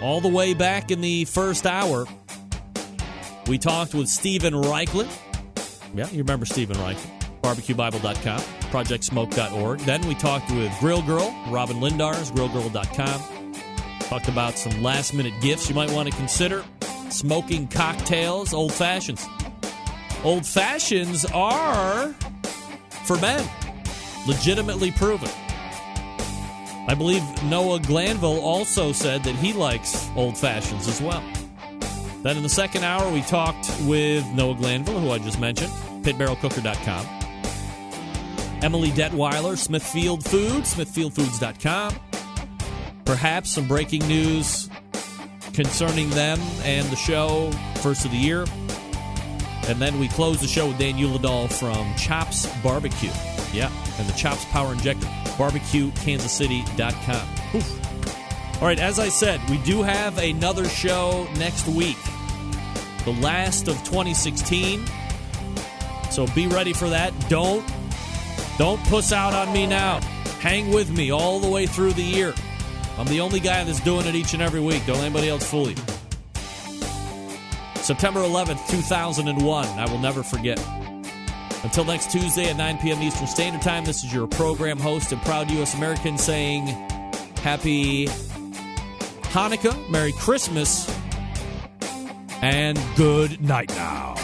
All the way back in the first hour, we talked with Steven Raichlen. Yeah, you remember Steven Raichlen. BBQBible.com, ProjectSmoke.org. Then we talked with Grill Girl, Robin Lindars, GrillGirl.com. Talked about some last-minute gifts you might want to consider. Smoking cocktails, old fashions. Old fashions are for men. Legitimately proven. I believe Noah Glanville also said that he likes old fashions as well. Then in the second hour, we talked with Noah Glanville, who I just mentioned, pitbarrelcooker.com. Emily Detwiler, Smithfield Foods, smithfieldfoods.com. Perhaps some breaking news concerning them and the show, first of the year. And then we close the show with Dan Ulledahl from Chops Barbecue. Yeah, and the Chops Power Injector, barbecuekansascity.com. Oof. All right, as I said, we do have another show next week, the last of 2016. So be ready for that. Don't puss out on me now. Hang with me all the way through the year. I'm the only guy that's doing it each and every week. Don't let anybody else fool you. September 11th, 2001. I will never forget. Until next Tuesday at 9 p.m. Eastern Standard Time, this is your program host and proud U.S. American saying Happy Hanukkah, Merry Christmas, and good night now.